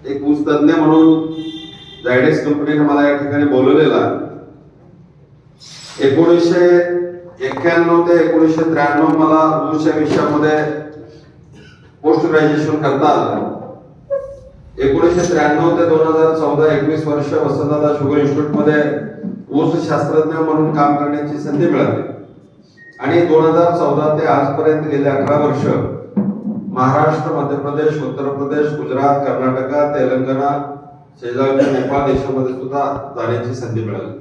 एक ऊस तज्ञ म्हणून जायडेक्स कंपनीने मला या ठिकाणी बोलवलेला. 1991 ते 1993 मला ऊस या विषयामध्ये पोस्ट ग्रॅज्युएशन करता आलं. 1993 ते 2014 21 वर्ष वसंतदादा शुगर इन्स्टिट्यूट मध्ये ऊस शास्त्रज्ञ म्हणून काम करण्याची संधी मिळाली आणि 2014 ते आजपर्यंत गेले 11 वर्ष महाराष्ट्र, मध्य प्रदेश, उत्तर प्रदेश, गुजरात, कर्नाटक, तेलंगणा, शेजारच्या नेपाळ देशामध्ये सुद्धा जाण्याची संधी मिळाली.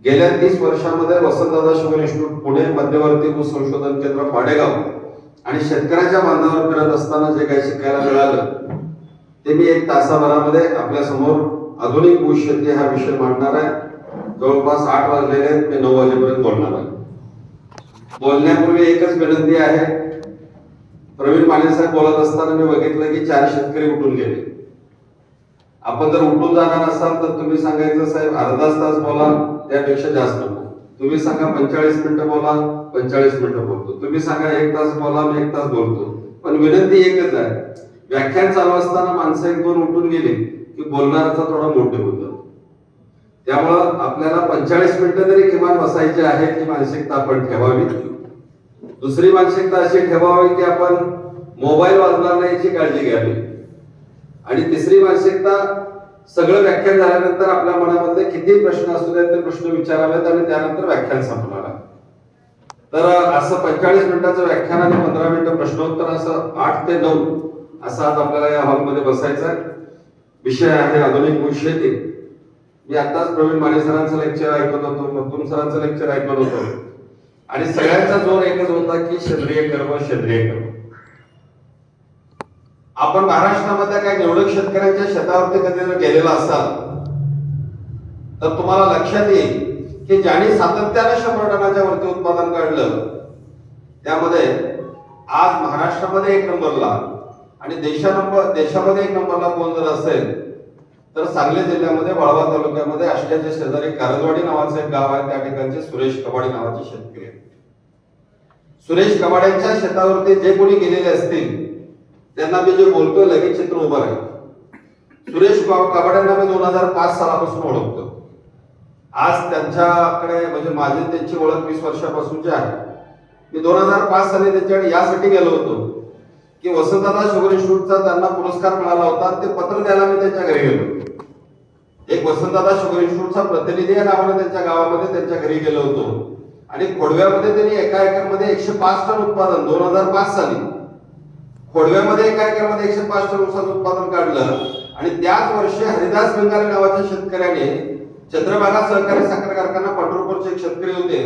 गेल्या 30 वर्षांमध्ये वसंतदादा शुगर इन्स्टिट्यूट पुणे, मध्यवर्ती ऊस संशोधन केंद्र पाडेगाव आणि शेतकऱ्याच्या बांधावर फिरत असताना जे काही शिकायला मिळालं ते मी 1 तासाभरामध्ये आपल्या समोर आधुनिक ऊस शेती हा विषय मांडणार आहे. जवळपास 8 वाजलेले आहेत, मी 9 वाजेपर्यंत बोलणार आहे. बोलण्यापूर्वी एकच विनंती आहे. प्रवीण माने साहेब बोलत असताना मी बघितलं की 4 शेतकरी उठून गेले. आपण जर उठून जाणार असाल तर तुम्ही सांगायचं साहेब अर्धा तास बोला, त्यापेक्षा जास्त नको. तुम्ही सांगा 45 मिनिटं बोला, 45 मिनिटं बोलतो. तुम्ही सांगा 1 तास बोला, मी 1 तास बोलतो. पण विनंती एकच आहे, व्याख्यान चालू असताना माणसं 1-2 उठून गेली की बोलणाराचा थोडा मोठे होतं. त्यामुळं आपल्याला 45 मिनिटं तरी किमान बसायचे आहे ही मानसिकता आपण ठेवावी. दुसरी मानसिकता अशी ठेवावी की आपण मोबाईल वाजणार नाही याची काळजी घ्यावी. आणि तिसरी मानसिकता, सगळं व्याख्यान झाल्यानंतर आपल्या मनामध्ये किती प्रश्न असू द्या ते प्रश्न विचारावेत आणि त्यानंतर व्याख्यान संपणार आहे. तर असं 45 मिनिटाचं व्याख्यान आणि 15 मिनिटं प्रश्नोत्तर, असं 8 ते 9 असं आज आपल्याला या हॉलमध्ये बसायचं आहे. विषय आहे आधुनिक ऊस शेती. मी आताच प्रवीण माने सरांचं लेक्चर ऐकत होतो, मत्तूम सरांचं लेक्चर ऐकत होतो आणि सगळ्यांचा जोर एकच होता की सेंद्रिय कर्म, सेंद्रिय कर्म. आपण महाराष्ट्रामध्ये काय निवडक शेतकऱ्यांच्या शेतावरती कधी जर गेलेला असाल तर तुम्हाला लक्षात येईल की ज्यांनी सातत्याने 100 टनाच्या वरती उत्पादन काढलं त्यामध्ये आज महाराष्ट्रामध्ये 1 नंबरला आणि देशामध्ये 1 नंबरला कोण जर असेल तर सांगली जिल्ह्यामध्ये वाळवा तालुक्यामध्ये आष्ट्याच्या शेजारी कारंजवाडी नावाचं एक गाव आहे. त्या ठिकाणचे सुरेश कबाडे नावाचे शेतकरी आहेत. सुरेश कबाड्यांच्या शेतावरती जे कोणी गेलेले असतील त्यांना मी जे बोलतोय लगेच चित्र उभं आहे. सुरेश कबाड्यांना मी 2005 सालापासून ओळखतो. आज त्यांच्याकडे म्हणजे माझी त्यांची ओळख 20 वर्षापासूनची आहे. मी 2005 साली त्यांच्याकडे यासाठी गेलो होतो की वसंतदादा शुगर इन्स्टिट्यूटचा त्यांना पुरस्कार मिळाला होता. ते पत्र द्यायला मी त्यांच्या घरी गेलो. एक वसंतदादा शुगर इन्स्टिट्यूटचा प्रतिनिधी या नावाने त्यांच्या गावामध्ये त्यांच्या घरी गेलो होतो आणि खोडव्यामध्ये त्यांनी एका एकरमध्ये 105 टन उत्पादन 2005 साली खोडव्यामध्ये एका एकरमध्ये 105 टन ऊसाचं उत्पादन काढलं. आणि त्याच वर्षी हरिदास बंगाली नावाच्या शेतकऱ्याने चंद्रभागा सहकारी साखर कारखाना पांढरपूरचे एक शेतकरी होते,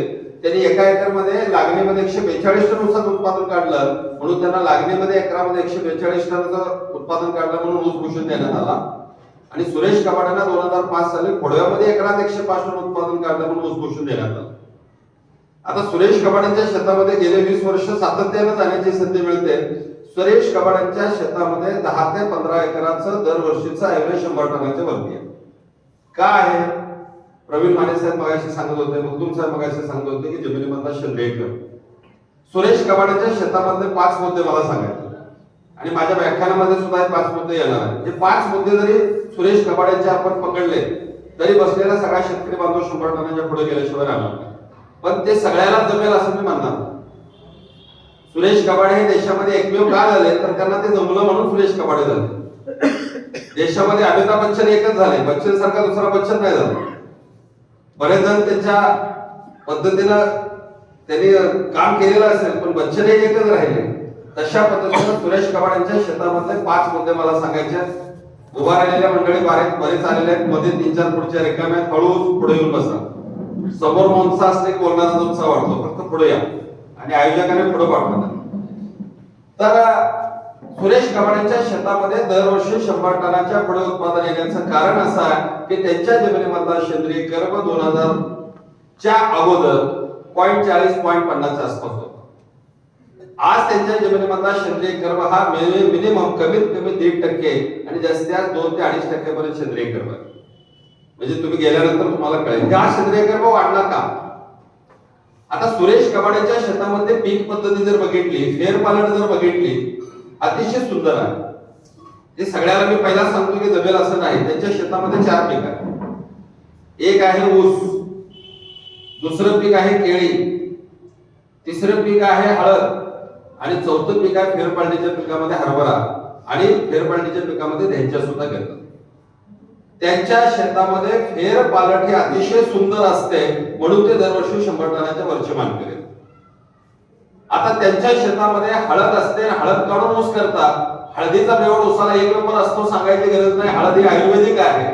त्यांनी एका एकरमध्ये लागणीमध्ये 142 टन ऊसाचं उत्पादन काढलं म्हणून त्यांना लागणीमध्ये एकरामध्ये 142 टनाचं उत्पादन काढलं म्हणून ऊस भूषण देण्यात आला. आणि सुरेश कबाड्यांना 2005 साली खोडव्यामध्ये एकरात 105 टन उत्पादन काढलं म्हणून ऊस भूषण देण्यात आलं. आता सुरेश कबाड्यांच्या शेतामध्ये गेले 20 वर्ष सातत्याने जाण्याची संधी मिळते. सुरेश कबाड्यांच्या शेतामध्ये 10 ते 15 एकराचं दरवर्षीचं ऍव्हरेज 100 टनाच्या वरती आहे. का आहे? प्रवीण माने साहेब मगाशी सांगत होते, मत्तूम साहेब मगाशी सांगत होते की जमिनीमधला सेंद्रिय कर्म. सुरेश कबाड्यांच्या शेतामधले 5 मुद्दे मला सांगायचे आणि माझ्या व्याख्यानामध्ये सुद्धा हे 5 मुद्दे येणार आहेत. हे 5 मुद्दे जरी सुरेश कबाड्यांचे आपण पकडले तरी बसलेला सगळा शेतकरी बांधव 100 टनाच्या पुढे गेल्याशिवाय राहणार नाही. पण ते सगळ्याला जमेल असं मी म्हणणार. सुरेश कबाडे हे देशामध्ये एकमेव का झाले तर त्यांना ते जमलं म्हणून सुरेश कबाडे झाले. देशामध्ये अमिताभ बच्चन एकच झाले, बच्चन सारखा दुसरा बच्चन नाही झाला. बरेच जण त्यांच्या पद्धतीनं त्यांनी काम केलेलं असेल पण बच्चन हे एकच राहिले. तशा पद्धतीनं सुरेश कबाड्यांच्या शेतामधले 5 मुद्दे मला सांगायचे. उभा राहिलेल्या मंडळी बरेच आलेले आहेत, मध्ये 3-4 पुढच्या रिकाम्या, हळूच पुढे येऊन बसा. समोर मोंचा असले बोलणारा तुमचा वाटतो, फक्त पुढे या आणि आयोजकाने पुढे पाठवतात. तर सुरेश कबाड्यांच्या शेतामध्ये दरवर्षी 100 टनाच्या पुढे उत्पादन येण्याचं कारण असं आहे की त्यांच्या जमिनीमधला सेंद्रिय कर्म 2000 च्या अगोदर 0.40-0.50 च्या आसपास होता. आज त्यांच्या जमिनीमधला सेंद्रिय कर्म हा मिनिमम कमीत कमी 1.5% आणि जास्तीत 2 ते 2.5% पर्यंत सेंद्रिय कर्म आहे. म्हणजे तुम्ही गेल्यानंतर तुम्हाला कळेल त्या सेंद्रिय कर्म वाढला का. आता सुरेश कबाड्यांच्या शेतामध्ये पीक पद्धती जर बघितली, फेरपालट जर बघितली, अतिशय सुंदर आहे. हे सगळ्याला मी पहिला सांगतो की जमेल असं नाही. त्यांच्या शेतामध्ये 4 पीक आहे. एक आहे ऊस, दुसरं पीक आहे केळी, तिसरं पीक आहे हळद आणि चौथं पीक आहे फेरपालटीच्या पिकामध्ये हरभरा आणि फेरपालटीच्या पिकामध्ये धेंच्या सुद्धा घेतात. त्यांच्या शेतामध्ये फेरपालट ही अतिशय सुंदर असते म्हणून ते दरवर्षी 100 टनाच्या वरचे मानकरी. आता त्यांच्या शेतामध्ये हळद असते, हळद काढून ऊस करतात. हळदीचा बेवड ऊसाला 1 नंबर असतो, सांगायची गरज नाही. हळद ही आयुर्वेदिक आहे.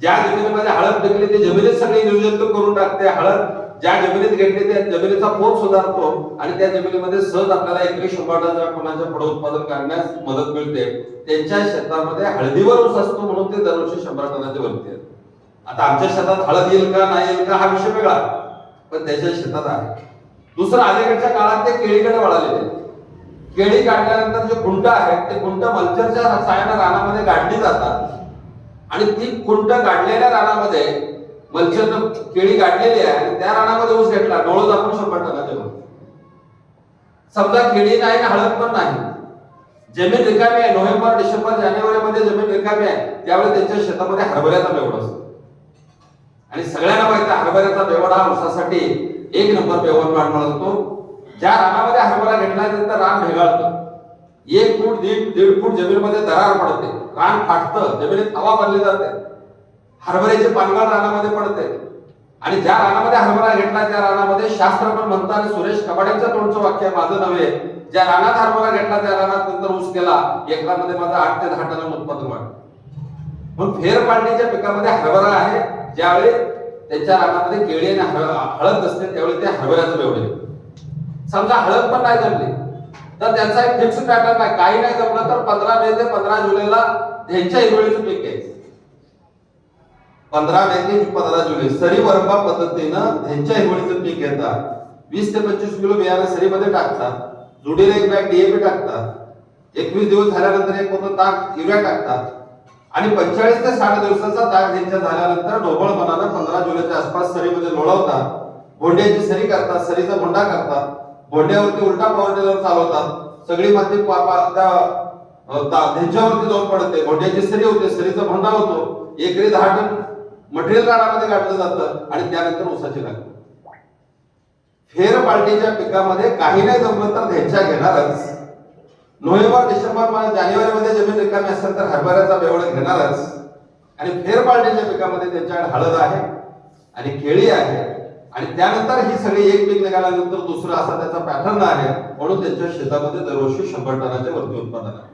ज्या जमिनीमध्ये हळद पिकली ते जमिनीत सगळी निर्जंतुक करून टाकते. हळद ज्या जमिनीत घेतली त्या जमिनीचा पोत सुधारतो आणि त्या जमिनीमध्ये सहज आपल्याला एकरी 100 टनाच्या पुढे उत्पादन काढण्यास मदत मिळते. त्यांच्या शेतामध्ये हळदीवर ऊस असतो म्हणून ते दरवर्षी 100 टनाच्या वरती आहेत. आता आमच्या शेतात हळद येईल का नाही येईल का हा विषय वेगळा, पण त्याच्या शेतात आहे. दुसरं, अलीकडच्या काळात ते केळीकडे वळालेले. केळी काढल्यानंतर जे खुंट आहेत ते खुंट मल्चरच्या साहाय्याने रानामध्ये गाडली जातात आणि ती खुंट गाडलेल्या रानामध्ये मल्चरनं केळी गाडलेली आहे आणि त्या रानामध्ये ऊस घेतला, डोळत आपण 100 टनाच्या वर. समजा केळी नाही आणि हळद पण नाही, जमीन रिकामी आहे, नोव्हेंबर डिसेंबर जानेवारीमध्ये जमीन रिकामी आहे, त्यावेळी त्यांच्या शेतामध्ये हरभऱ्याचा बेवड असतो. आणि सगळ्यांना माहिती आहे हरभऱ्याचा बेवड हा ऊसासाठी 1 नंबर बेवड मानला जातो. ज्या रानामध्ये हरभरा घेतला तिथं रान भेगाळतं, 1 फूट 1.5 फूट जमिनीमध्ये दरार पडते, रान फाटतं, जमिनीत हवा भरली जाते, हरभऱ्याचे पानगळ रानामध्ये पडते. आणि ज्या रानामध्ये हरभरा घेतला त्या रानामध्ये शास्त्र पण म्हणतात, आणि सुरेश कबाड्यांच्या तोंडचं वाक्य माझं नव्हे, ज्या रानात हरभरा घेतला त्या रानात नंतर ऊस केला, एकरामध्ये माझं 8 ते 10 टन उत्पादन वाढलं. म्हणून फेरपालटीच्या पिकामध्ये हरभरा आहे, ज्यावेळी त्यांच्या रानामध्ये केळी आणि हळद असते त्यावेळी ते हरभऱ्याचं बेवडे. समजा हळद पण नाही जमली तर त्यांचा एक फिक्स पॅटर्न आहे, काही नाही जमलं तर 15 मे ते 15 जुलैला त्यांच्या हिरवळीचं पीक घ्यायचं. 15 मे ते 15 जुलै सरी वरंबा पद्धतीनं त्यांच्या हिरवळीचं पीक घेतात. 20 ते 25 किलो बियाणं सरीमध्ये टाकतात, जुडीला 1 बॅग डीएपी टाकतात, 21 दिवस झाल्यानंतर एक पोतं ताक युरिया टाकतात आणि 45 ते 60 दिवसाचा ताक त्यांच्या झाल्यानंतर ढोबळपणानं 15 जुलैच्या आसपास सरीमध्ये लोळवतात, भोंड्याची सरी करतात, सरीचा भोंडा करतात, भोंड्यावरती उलटा पॉवर टिलर चालवतात, सगळी माती त्यांच्यावरती जाऊन पडते, भोंड्याची सरी होते, सरीचा भोंडा होतो, एकरी 10 टन मटेरियल रानामध्ये काढलं जातं आणि त्यानंतर ऊसाची लागवड. फेरपालटीच्या पिकामध्ये काही नाही जमलं तर ढेंच्या घेणारच. नोव्हेंबर डिसेंबर जानेवारीमध्ये जमीन रिकामी असेल तर हरभऱ्याचा बेवड घेणारच. आणि फेरपालटीच्या पिकामध्ये त्यांच्याकडे हळद आहे आणि केळी आहे आणि त्यानंतर ही सगळी एक पीक निघाल्यानंतर दुसरं असा त्याचा पॅटर्न आहे. म्हणून त्यांच्या शेतामध्ये दरवर्षी 100 टनाच्या वरती उत्पादन आहे.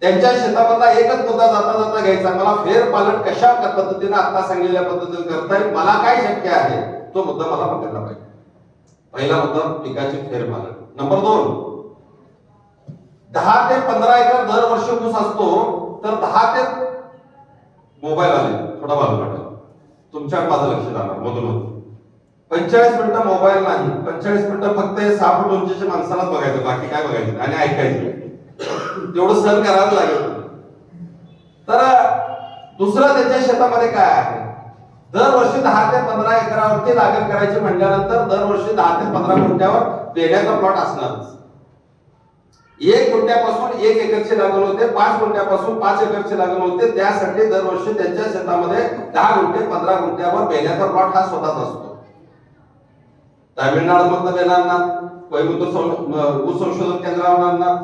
त्यांच्या शेतामधला एकच मुद्दा जाता जाता घ्यायचा, मला फेरपालट कशा पद्धतीने आता सांगितलेल्या पद्धतीने करता येईल, मला काय शक्य आहे तो मुद्दा मला बघायला पाहिजे. पहिला मुद्दा पिकाची फेरपालट. नंबर 2, 10 ते 15 एकर दरवर्षी ऊस असतो तर 10 ते मोबाईल आले थोडा बाजूला तुमच्याकडे माझं लक्ष जाणार मधून 45 मिनिटं मोबाईल नाही, 45 मिनिटं फक्त 6 फूट उंचीच्या माणसालाच बघायचं, बाकी काय बघायचं आणि ऐकायचं, तेवढं सहन करावं लागेल. तर दुसरं त्यांच्या शेतामध्ये काय आहे, दरवर्षी 10 ते 15 एकरावरती लागण करायची म्हटल्यानंतर दरवर्षी 10 ते 15 गुंठ्यावर बेण्याचा प्लॉट असणारच. 1 गुंठ्यापासून 1 एकरची लागण होते, 5 गुंठ्यापासून 5 एकरची लागण होते. त्यासाठी दरवर्षी त्यांच्या शेतामध्ये 10 गुंठे 15 गुंठ्यावर बेण्याचा प्लॉट हा स्वतःच असतो. तामिळनाडूमधनं बेनांना, कोयंबतूर ऊस संशोधन केंद्रावर आणणार,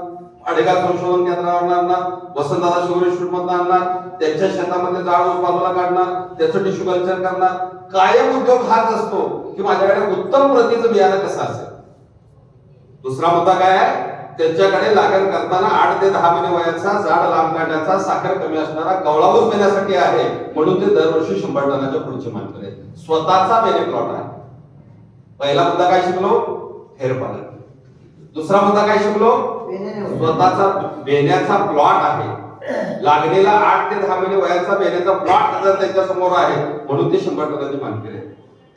अडेगाव संशोधन केंद्रावर आणणार, वसंतदादा शुगर इन्स्टिट्यूट मधून आणणार, त्यांच्या शेतामध्ये जाळ ऊस बाजूला काढणार, त्याचं टिश्यू कल्चर करणार. कायम उद्योग हाच असतो की माझ्याकडे उत्तम प्रतीचं बियाणं कसं असेल. दुसरा मुद्दा काय आहे, त्यांच्याकडे लागण करताना 8 ते 10 महिने वयाचा जाड लांब काढण्याचा साखर कमी असणारा कवळा ऊस देण्यासाठी आहे. म्हणून ते दरवर्षी 100 टनाच्या पुढचे मानकर आहे. स्वतःचा बेने प्लॉट आहे. पहिला मुद्दा काय शिकलो, फेरपालट. दुसरा मुद्दा काय शिकलो, स्वतःचा बेण्याचा प्लॉट आहे. लागणीला 8 ते 10 महिने वयाचा बेण्याचा प्लॉट जर त्यांच्या समोर आहे म्हणून ते 100 टनाचे मानकर आहे.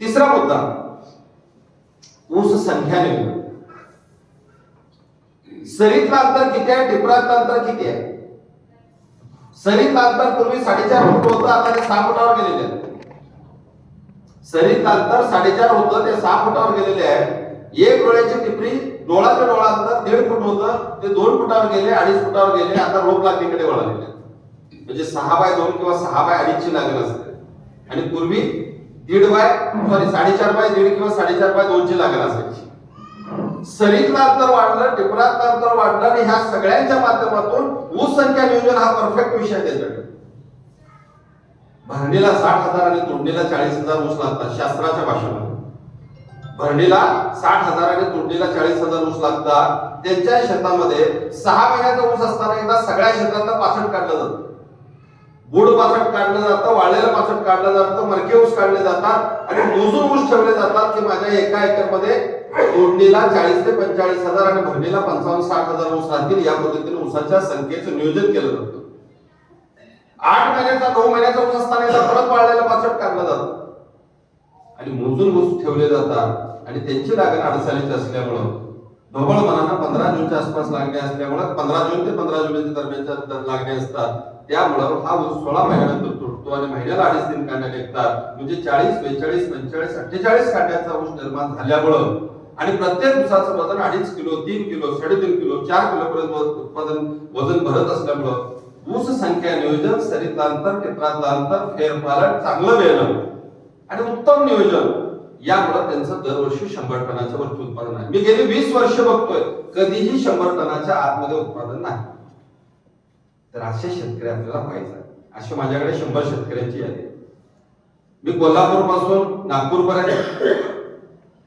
तिसरा मुद्दा, ऊस संख्या निवड. सरीतलं अंतर किती आहे, टिपरातलं अंतर किती आहे. सरीतलं अंतर पूर्वी 4.5 फूट होतं, आता ते 6 फुटावर गेलेले आहे. सरीतलं अंतर 4.5 होतं, ते 6 फुटावर गेलेले आहे. एक डोळ्याची टिपरी डोळा ते डोळा अंतर 1.5 फूट होतं, ते 2 फुटावर गेले, 2.5 फुटावर गेले, आता रोप लागणीकडे वळालेले. म्हणजे 6x2 किंवा 6x2.5 ची लागण असते आणि पूर्वी 4.5x1.5 किंवा 4.5x2 ची लागण असायची. सरीतलं अंतर वाढलं, टिपरातलं अंतर वाढलं आणि ह्या सगळ्यांच्या माध्यमातून ऊस संख्या नियोजन हा परफेक्ट विषय त्याच्याकडे. भरणीला 60,000 आणि तोडणीला 40,000 ऊस लागतात शास्त्राच्या भाषेमध्ये. भरणीला 60,000 आणि तोडणीला 40,000 ऊस लागतात. त्यांच्या शेतामध्ये 6 महिन्याचा ऊस असताना एकदा सगळ्या शेतातलं पाचट काढलं जातं. बुड पाचट काढलं जातं, वाळलेलं पाचट काढलं जातं, मरके ऊस काढले जातात आणि मोजून ऊस ठेवले जातात की माझ्या एका एकरमध्ये तोडणीला 40 ते 45,000 आणि भरणीला 55-60,000 ऊस राहतील. या पद्धतीने ऊसाच्या संख्येचं नियोजन केलं जातं. 8 महिन्याचा 9 महिन्याचा ऊस असताना एकदा परत वाळलेलं पाचट काढलं जातं आणि मोजून ऊस ठेवले जातात आणि त्यांची लागण अडसालीची असल्यामुळं ढोबळ मनानं 15 जूनच्या आसपास लागणे असल्यामुळं 15 जून ते 15 जुलैच्या दरम्यानच्या लागणे असतात. त्यामुळं हा ऊस 16 महिन्यानंतर तुटतो आणि महिन्याला 2.5-3 कांड्या निघतात. म्हणजे 40, 42, 45, 48 कांड्याचा ऊस निर्माण झाल्यामुळं आणि प्रत्येक ऊसाचं वजन 2.5 किलो, 3 किलो, 3.5 किलो, 4 किलो पर्यंत उत्पादन वजन भरत असल्यामुळं ऊस संख्या नियोजन, सरीतलं अंतर, टिपरातलं अंतर, फेरफार, चांगलं वेळणं आणि उत्तम नियोजन यामुळे त्यांचं दरवर्षी 100 टनाच्या वरती उत्पादन आहे. मी गेली 20 वर्ष बघतोय कधीही 100 टनाच्या आतमध्ये उत्पादन नाही. तर असे शेतकरी आपल्याला पाहिजे. असे माझ्याकडे 100 शेतकऱ्यांची यादी आहे. मी कोल्हापूर पासून नागपूर पर्यंत,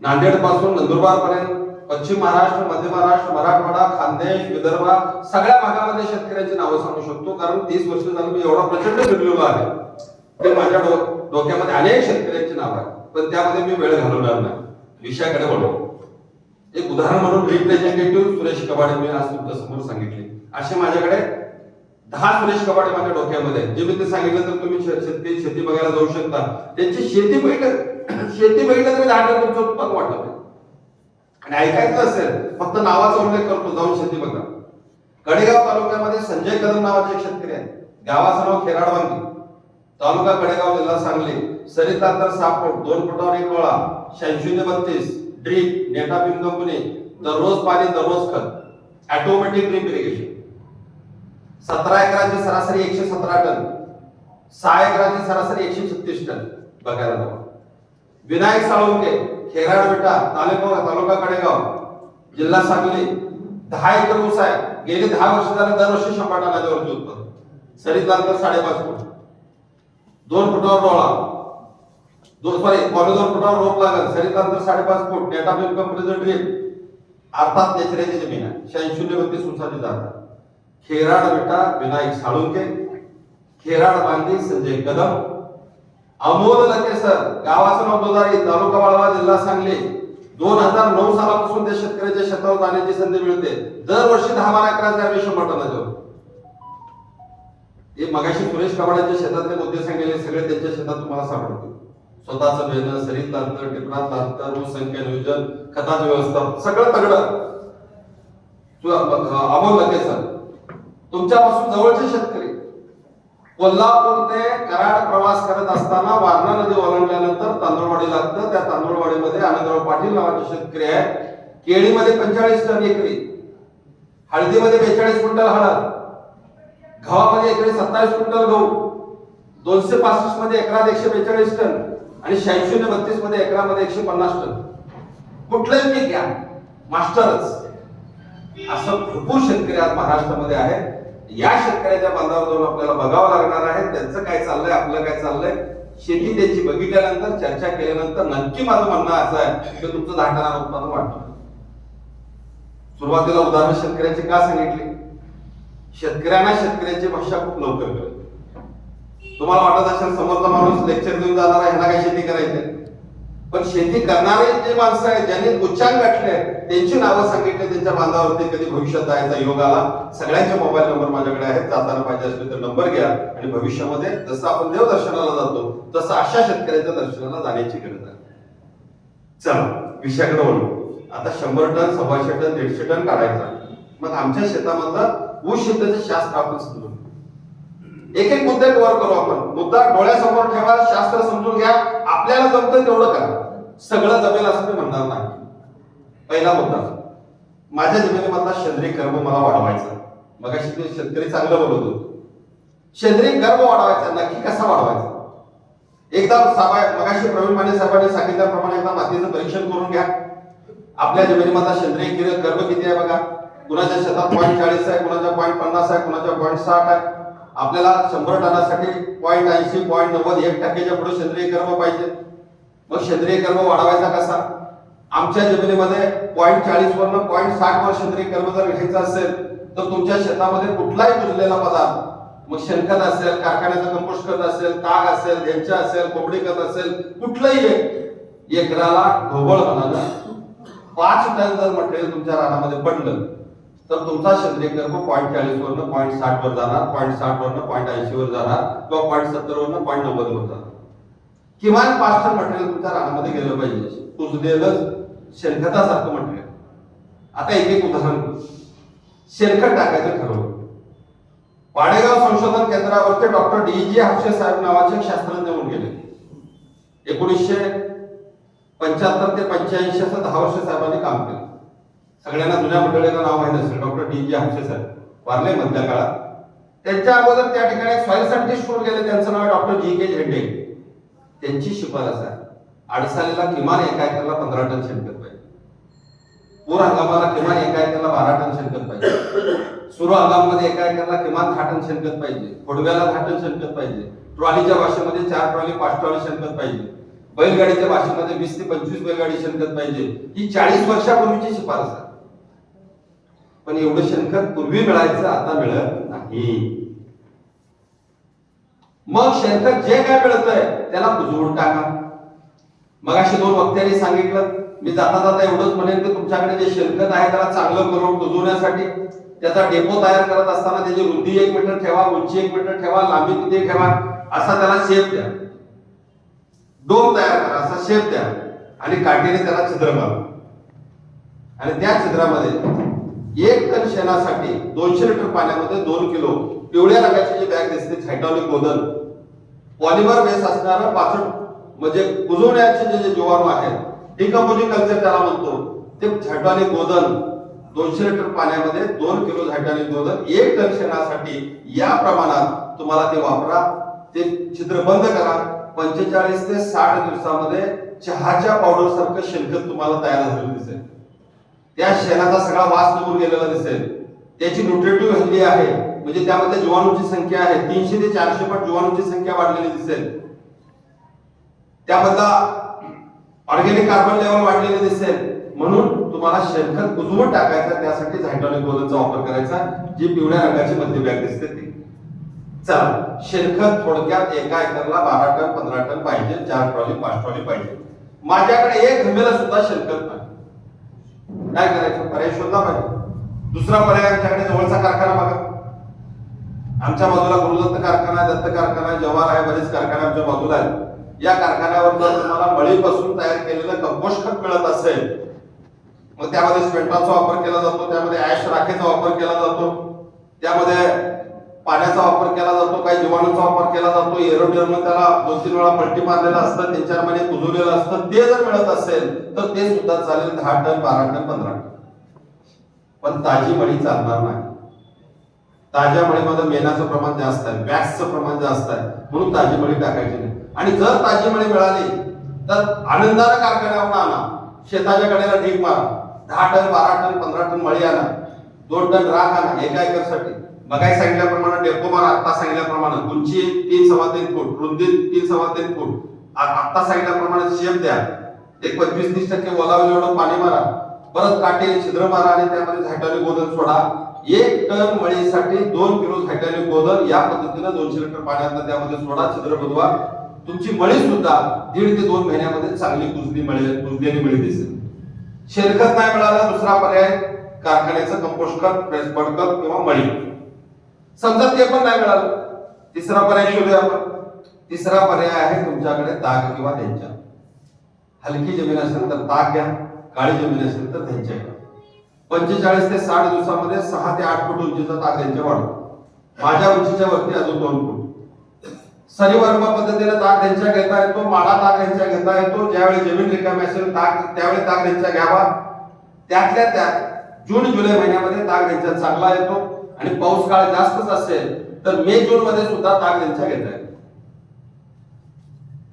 नांदेड पासून नंदुरबार पर्यंत, पश्चिम महाराष्ट्र, मध्य महाराष्ट्र, मराठवाडा, खानदेश, विदर्भ सगळ्या भागामध्ये शेतकऱ्यांची नावं सांगू शकतो. कारण 30 वर्ष झालं मी एवढा प्रचंड फिरलेलो आहे. ते माझ्या डोक्यामध्ये अनेक शेतकऱ्यांची नाव आहे. पण त्यामध्ये मी वेळ घालवणार नाही. विषयाकडे वळू. एक उदाहरण म्हणून रिप्रेझेंटेटिव्ह सुरेश कबाडे मी आज तुमच्या समोर सांगितले. असे माझ्याकडे 10 सुरेश कबाडे माझ्या डोक्यामध्ये जे मी ते सांगितलं तर तुम्ही शेती बघायला जाऊ शकता. त्यांची शेती बघितलं तरी 10 टन तुमचं उत्पन्न वाटलं आणि ऐकायचं असेल फक्त नावाचा उल्लेख करतो, जाऊन शेती बघा. कडेगाव तालुक्यामध्ये संजय कदम नावाचे एक शेतकरी आहेत. गावाचं नाव खेराडवांगी, तालुका कडेगाव, जिल्हा सांगली. सरीत अंतर 6 फूट, 2 फुटावर 1 डोळा, 8632 ड्रीप, नेटा पिन कंपनी, दररोज पाणी दररोज खत, ऑटोमॅटिक ड्रीप इरिगेशन. 17 एकराची सरासरी 117 टन, 6 एकराची सरासरी 136 टन बघायला जाऊ. विनायक साळुंके, खेराड बेटा, तालुका कडेगाव, जिल्हा सांगली. 10 एकर ऊस आहे. गेली 10 वर्ष झाले दरवर्षी 100 टनाच्या वरती उत्पादन. सरीत अंतर 5.5 फूट, 2 फुटावर डोळा, पावणे 2 फुटावर रोप लागेल. सरीत अंतर 5.5 फूट, नेटा पिन कंपनीचं ड्रीप, अर्थात नेचऱ्याची जमीन आहे. 8632 ऊसाची जात. खेराड बेटा विनायक साळुंके, खेराड बांधी संजय कदम, अमोल लकेसर, गावाचं नाव दोदारी, तालुका वाळवा, जिल्हा सांगली. 2009 सालापासून त्या शेतकऱ्याच्या शेतावर जाण्याची संधी मिळते. दरवर्षी 10-12 एकराचे आम्ही 100 टनाच्या. हे मगाशी सुरेश कबाड्यांच्या शेतातले मुद्दे सांगितले सगळे त्यांच्या शेतात तुम्हाला सापडतील. स्वतःचं बेन, सरीत अंतर, टिपरात अंतर, ऊस संख्या नियोजन, खताचं व्यवस्था सगळं तगडं. अमोल लकेसर तुमच्यापासून जवळचे शेतकरी. कोल्हापूर ते कराड प्रवास करत असताना वारणा नदी ओलांडल्यानंतर तांदूळवाडी लागतं. त्या तांदूळवाडीमध्ये आनंदराव पाटील नावाचे शेतकरी आहेत. केळीमध्ये 45 टन एकरी, हळदीमध्ये 42 क्विंटल हळद, गव्हामध्ये एकरी 27 क्विंटल गहू, 265 मध्ये एकरात 142 टन आणि 8632 मध्ये एकरामध्ये 150 टन. कुठलंही पीक घ्या मास्टरच. असं भरपूर शेतकरी आज महाराष्ट्रामध्ये आहेत. या शेतकऱ्याच्या बांधावर जाऊन आपल्याला बघावं लागणार आहे त्यांचं काय चाललंय, आपलं काय चाललंय. शेती त्यांची बघितल्यानंतर, चर्चा केल्यानंतर नक्की माझं म्हणणं असं आहे की तुमचं 10 टनाचं उत्पादन वाढतं. सुरुवातीला उदाहरण शेतकऱ्याचे का सांगितले? शेतकऱ्यांना शेतकऱ्याची भाषा खूप लवकर कळते. तुम्हाला वाटत असेल समोरचा माणूस लेक्चर देऊन जाणार आहे, ह्याला काय शेती करायची, पण शेती करणारे जे माणसं आहेत ज्यांनी उच्चांक गाठले त्यांची नावं सांगितले. त्यांच्या बांधावरती कधी भविष्यात जायचा योग आला. सगळ्यांचे मोबाईल नंबर माझ्याकडे आहेत. जाताना पाहिजे असले तर नंबर घ्या आणि भविष्यामध्ये जसं आपण देव दर्शनाला जातो तसं अशा शेतकऱ्याच्या दर्शनाला जाण्याची गरज आहे. चला विषयाकडे वळू. आता 100 टन, 125 टन, 150 टन काढायचा. मग आमच्या शेतामधलं ऊस शेतीचं शास्त्र आपण समजून एक एक मुद्दे कव्हर करू. आपण मुद्दा डोळ्यासमोर ठेवा, शास्त्र समजून घ्या. आपल्याला जमतं तेवढं करा. सगळं जमेल असं मी म्हणणार नाही. पहिला मुद्दा, माझ्या जमिनीमधला सेंद्रिय कर्म मला वाढवायचा. मगाशी ते शेतकरी चांगलं बोलत होते. सेंद्रिय गर्भ वाढवायचा, नक्की कसा वाढवायचा? एकदा मगाशी प्रवीण माने साहेबांनी सांगितल्याप्रमाणे एकदा मातीचं परीक्षण करून घ्या. आपल्या जमिनीमध्ये सेंद्रिय गर्भ किती आहे बघा. कुणाच्या शेतात 0.40 आहे, कुणाच्या 0.50 आहे, कुणाच्या 0.60 आहे. आपल्याला 100 टनासाठी 0.80, 0.90, 1% पुढे सेंद्रिय गर्भ पाहिजे. मग सेंद्रिय गर्भ वाढवायचा कसा? आमच्या जमिनीमध्ये 0.40 वरनं 0.60 वर सेंद्रिय गर्भ जर घ्यायचा असेल तर तुमच्या शेतामध्ये कुठलाही कुजलेला पदार्थ, मग शेणखत असेल, कारखान्याचं कंपोस्ट खत असेल, ताग असेल, ढेंचा असेल, कोंबडी खत असेल, कुठलंही एकराला ढोबळपणानं 5 टन जर मटेरियल तुमच्या रानामध्ये पडलं तर तुमचा सेंद्रिय गर्भ 0.40 वरनं 0.60 वर जाणार, 0.60 वरनं 0.80 वर जाणार किंवा 0.70 वरनं 0.90 वर जाणार. किमान 5 टन मटेरियल तुमच्या रानामध्ये गेलं पाहिजे, कुजलेलं शेणखतासारखं मटेरियल. आता एक उदाहरण, शेणखत टाकायचं ठरवलं. पाडेगाव संशोधन केंद्रावरचे डॉक्टर डी.जी. हापसे साहेब नावाचे शास्त्रज्ञ होऊन गेले. 1975 ते 85 असं 10 वर्ष साहेबांनी काम केलं. सगळ्यांना जुन्या मंडळीला नाव माहित असेल, डॉक्टर डी.जी. हापसे साहेब वारले मधल्या काळात. त्यांच्या अगोदर त्या ठिकाणी एक सॉइल सायंटिस्ट होऊन गेले, त्यांचं नाव डॉक्टर जी.के. झेंडे. त्यांची शिफारस आहे आडसालीला किमान एका एकरला 15 टन शेणखत पाहिजे, पूर हंगामाला किमान एका एकरला 12 टन शेणखत पाहिजे, सुरू हंगामामध्ये एका एकरला किमान 10 टन शेणखत पाहिजे, खोडव्याला 10 टन शेणखत पाहिजे, ट्रॉलीच्या भाषेमध्ये 4 ट्रॉली 5 ट्रॉली शेणखत पाहिजे, बैलगाडीच्या भाषेमध्ये 20 ते 25 बैलगाडी शेणखत पाहिजे. ही 40 वर्षापूर्वीची शिफारस आहे. पण एवढं शेणखत पूर्वी मिळायचं, आता मिळत नाही. मग शेणखत जे काय मिळतंय त्याला कुजवून टाका. मगाशी 2 वक्त्यांनी सांगितलं, मी जाता जाता एवढंच म्हणेन की तुमच्याकडे जे शेणखत आहे त्याला चांगलं करून कुजवण्यासाठी त्याचा डेपो तयार करत असताना त्याची रुंदी 1 मीटर ठेवा, उंची 1 मीटर ठेवा, लांबी किती ठेवा, असा त्याला शेप द्या, डोम तयार करा, असा शेप द्या आणि काठीने त्याला छिद्र मारा. आणि त्या छिद्रामध्ये 1 टन शेणासाठी 200 लिटर पाण्यामध्ये 2 किलो पिवळ्या रंगाची जी बॅग दिसते हायड्रॉलिक गोदन, पॉलिमर बेस असणारं पाचट, म्हणजे कुजवण्याचे जे जीवाणू आहेत, डिकंपोजिंग कल्चर त्याला म्हणतो, ते हायड्रॉलिक गोदन 200 लिटर पाण्यामध्ये 2 किलो हायड्रॉलिक गोदन 1 टन शेणासाठी या प्रमाणात तुम्हाला ते वापरा. ते छिद्र बंद करा. 45 ते 60 दिवसामध्ये चहाच्या पावडर सारखं शेणखत तुम्हाला तयार झालेलं दिसेल. त्या शेणाचा सगळा वास निघून गेलेला दिसेल. त्याची न्यूट्रिटिव्ह व्हॅल्यू आहे, म्हणजे त्यामध्ये जीवाणूची संख्या आहे 300 ते 400 पट जीवाणूची संख्या वाढलेली दिसेल. त्यामधला ऑर्गॅनिक कार्बन लेवल वाढलेली दिसेल. म्हणून तुम्हाला शेणखत कुजवून टाकायचं, त्यासाठी हायड्रॉलिक गोदनचा वापर करायचा, जी पिवळ्या रंगाची मध्य बॅग दिसते ती. चला, शेणखत थोडक्यात एका एकरला 12 टन 15 टन पाहिजे, 4 ट्रॉली 5 ट्रॉली पाहिजे. माझ्याकडे 1 घमेला सुद्धा शेणखत नाही. काय करायचं? पर्याय शोधला पाहिजे. दुसरा पर्याय, आमच्याकडे जवळचा कारखाना बघा. आमच्या बाजूला गुरुदत्त कारखाना, दत्त कारखाना, जवाहर आहे, बरेच कारखाने आमच्या बाजूला आहेत. या कारखान्यावर जर तुम्हाला मळीपासून तयार केलेलं कंपोस्ट खत मिळत असेल, मग त्यामध्ये सिमेंटाचा वापर केला जातो, त्यामध्ये ऍश राखेचा वापर केला जातो, त्यामध्ये पाण्याचा वापर केला जातो, काही जीवाणूचा वापर केला जातो, एरोड्रमने त्याला 2-3 वेळा पलटी मारलेलं असतं, 3-4 महिने कुजवलेलं असतं, ते जर मिळत असेल तर ते सुद्धा चालेल. 10 टन 12 टन 15 टन. पण ताजी मळी चालणार नाही. ताज्या मळीमध्ये मेणाचं प्रमाण जास्त आहे, वॅक्सचं प्रमाण जास्त आहे, म्हणून ताजी मळी टाकायची नाही. आणि जर ताजी मळी मिळाली तर आनंदानं कारखान्यावर आणा, शेताच्या कडेला ढीग मारा, 10 टन 12 टन 15 टन मळी आणा, 2 टन राख आणा एका एकरसाठी. बघाय सांगितल्याप्रमाणे डेपो मारा, आता सांगितल्याप्रमाणे उंची 3-3.25 फूट, रुंदी 3-3.25 फूट, आता सांगितल्याप्रमाणे शेप द्या, एक 25-30% ओलावलं एवढं पाणी मारा, परत काटेने छिद्र मारा आणि त्यामध्ये हायड्रॉलिक गोदन सोडा. 1 टन मळीसाठी 2 किलो हायड्रॉलिक गोदन या पद्धतीने 200 लिटर पाण्यात त्यामध्ये सोडा, छिद्र बुडवा. तुमची मळी सुद्धा 1.5 ते 2 महिन्यामध्ये चांगली कुजलेली मळी दिसेल. शेणखत नाही मिळालं, दुसरा पर्याय कारखान्याचं कंपोस्ट खत, प्रेसबड खत किंवा मळी. समजा ते पण नाही मिळालं, तिसरा पर्याय शोधूया आपण. तिसरा पर्याय आहे तुमच्याकडे ताग किंवा ढेंचा. हलकी जमीन असेल तर ताग घ्या, काळी जमीन असेल तर ढेंचा घ्या. 45 ते 60 दिवसामध्ये 6 ते 8 फूट उंचीचा ताग ढेंचा वाढतो. माझ्या उंचीच्या वरती अजून 2 फूट. सरीवर्म पद्धतीने ताग ढेंचा घेता येतो, माडा ताग ढेंचा घेता येतो. ज्यावेळी जमीन रिकामी असेल त्यावेळी ताग ढेंचा घ्यावा. त्यातल्या त्यात जून जुलै महिन्यामध्ये ताग ढेंचा चांगला येतो आणि पाऊस काळ जास्तच असेल तर मे जून मध्ये सुद्धा ताग त्यांच्या घेत आहे.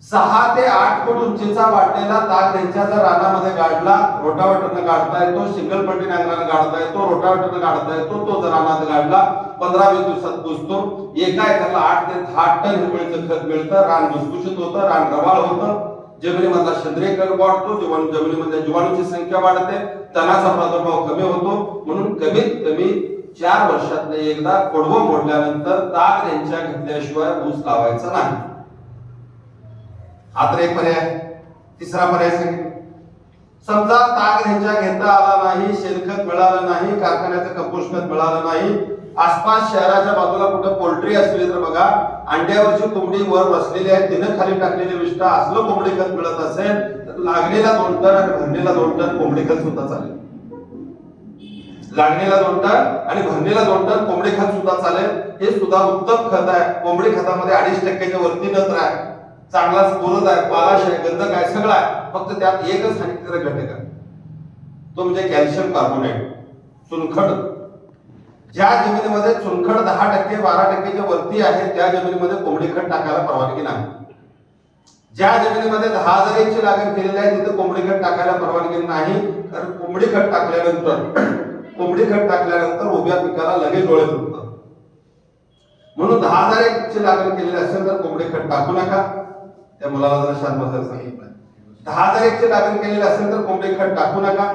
6 ते 8 फूट उंचीचा वाढलेला ताग त्यांच्या जर रानामध्ये गाडला, रोटावेटरनं गाडता येतो, सिंगल पट्टी नांगरानं गाडता येतो, रोटावेटरनं गाडता येतो, तो जर रानात गाडला 15-20 दिवसात पुजतो. एका एकरला 8 ते 10 टन हिरवळीचं खत मिळतं. रान भुसभुशीत होतं, रान रवाळ होतं, जमिनीमधला सेंद्रिय कण वाढतो, जमिनीमध्ये जीवाणूची संख्या वाढते, तणाचा प्रादुर्भाव कमी होतो. म्हणून कमीत कमी 4 वर्षात एकदा खोडवं मोडल्यानंतर ताग यांच्या घेतल्याशिवाय ऊस लावायचा नाही. हा तर एक पर्याय. तिसरा पर्याय सांगितलं, समजा ताग ह्यांच्या घेता आला नाही, शेणखत मिळालं नाही, कारखान्याचं कंपोस्ट खत मिळालं नाही, आसपास शहराच्या बाजूला कुठं पोल्ट्री असली तर बघा, अंड्यावरची कोंबडी वर बसलेली आहे, तिनं खाली टाकलेली विष्ठा असलं कोंबडी खत मिळत असेल तर लागलेला 2 टन आणि भरलेला 2 टन कोंबडी खत सुद्धा चालेल. लागलेला 2 टन आणि भरलेला 2 टन कोंबडी खत सुद्धा चालेल. हे सुद्धा उत्तम खत आहे. कोंबडी खतामध्ये 2.5% वरती नत्र आहे, चांगला स्फुरद आहे, पालाश आहे, गंधक आहे, सगळं आहे. फक्त त्यात एकच हानिकारक घटक आहे, तो म्हणजे कॅल्शियम कार्बोनेट, चुनखड. ज्या जमिनीमध्ये चुनखड 10% 12%च्या वरती आहे त्या जमिनीमध्ये कोंबडी खत टाकायला परवानगी नाही. ज्या जमिनीमध्ये 10,000 ची लागण केलेली आहे तिथे कोंबडी खत टाकायला परवानगी नाही. कारण कोंबडी खत टाकल्यानंतर उभ्या पिकाला लगेच डोळे फुटतात. म्हणून 10,000 ची लागण केलेली असेल तर कोंबडी खत टाकू नका. त्या मुलाला जरा शांत बसायला सांगितलं. 10,000 ची लागण केलेली असेल तर कोंबडी खत टाकू नका.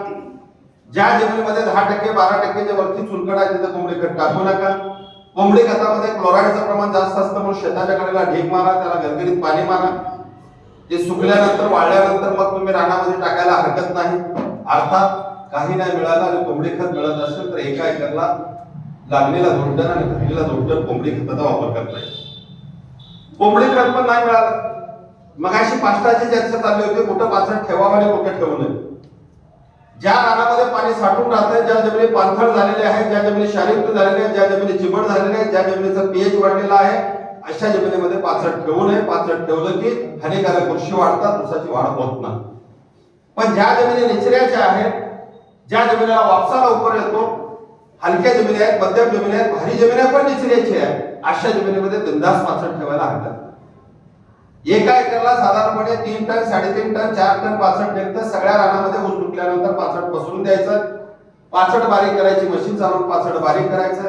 ज्या जमिनीमध्ये 10% 12%च्या वरती चुनखड आहे तिथे कोंबडी खत टाकू नका. कोंबडी खतामध्ये क्लोराईडचं प्रमाण जास्त असतं म्हणून शेताच्या कडेला ढीग मारा, त्याला गरगरीत पाणी मारा. ते सुकल्यानंतर वाळल्यानंतर मग तुम्ही रानामध्ये टाकायला हरकत नाही. अर्थात काही नाही मिळालं आणि कोंबडी खत मिळत असेल तर एका एकरला लागलेला 2 टन आणि भरलेला 2 टन कोंबडी खताचा वापर करता येईल. कोंबडी खत पण नाही मिळालं, मग अशी पाष्टाची चर्चा चालली होती, कुठं पाचट ठेवावं आणि कुठं ठेवू नये. ज्या रानामध्ये पाणी साठून राहतंय, ज्या जमिनी पाणथळ झालेले आहेत, ज्या जमिनी क्षारयुक्त झालेल्या आहेत, ज्या जमिनी चिबड झालेल्या आहेत, ज्या जमिनीचा पीएच वाढलेला आहे, अशा जमिनीमध्ये पाचट ठेवू नये. पाचट ठेवलं की हानिकारक बुरशी वाढतात, ऊसाची वाढ होत नाही. पण ज्या जमिनी निचऱ्याच्या आहेत, ज्या जमिनीला वापसा लवकर येतो, हलक्या जमिनी आहेत, मध्यम जमिनी आहेत, भारी जमिनी पण निचऱ्याची आहे, अशा जमिनीमध्ये बिनधास्त पाचट ठेवायला हरकत नाही. एका एकरला साधारणपणे 3 टन 3.5 टन 4 टन पाचट निघतं. सगळ्या रानामध्ये ऊस तुटल्यानंतर पाचट पसरून द्यायचं, पाचट बारीक करायची मशीन चालवून पाचट बारीक करायचं.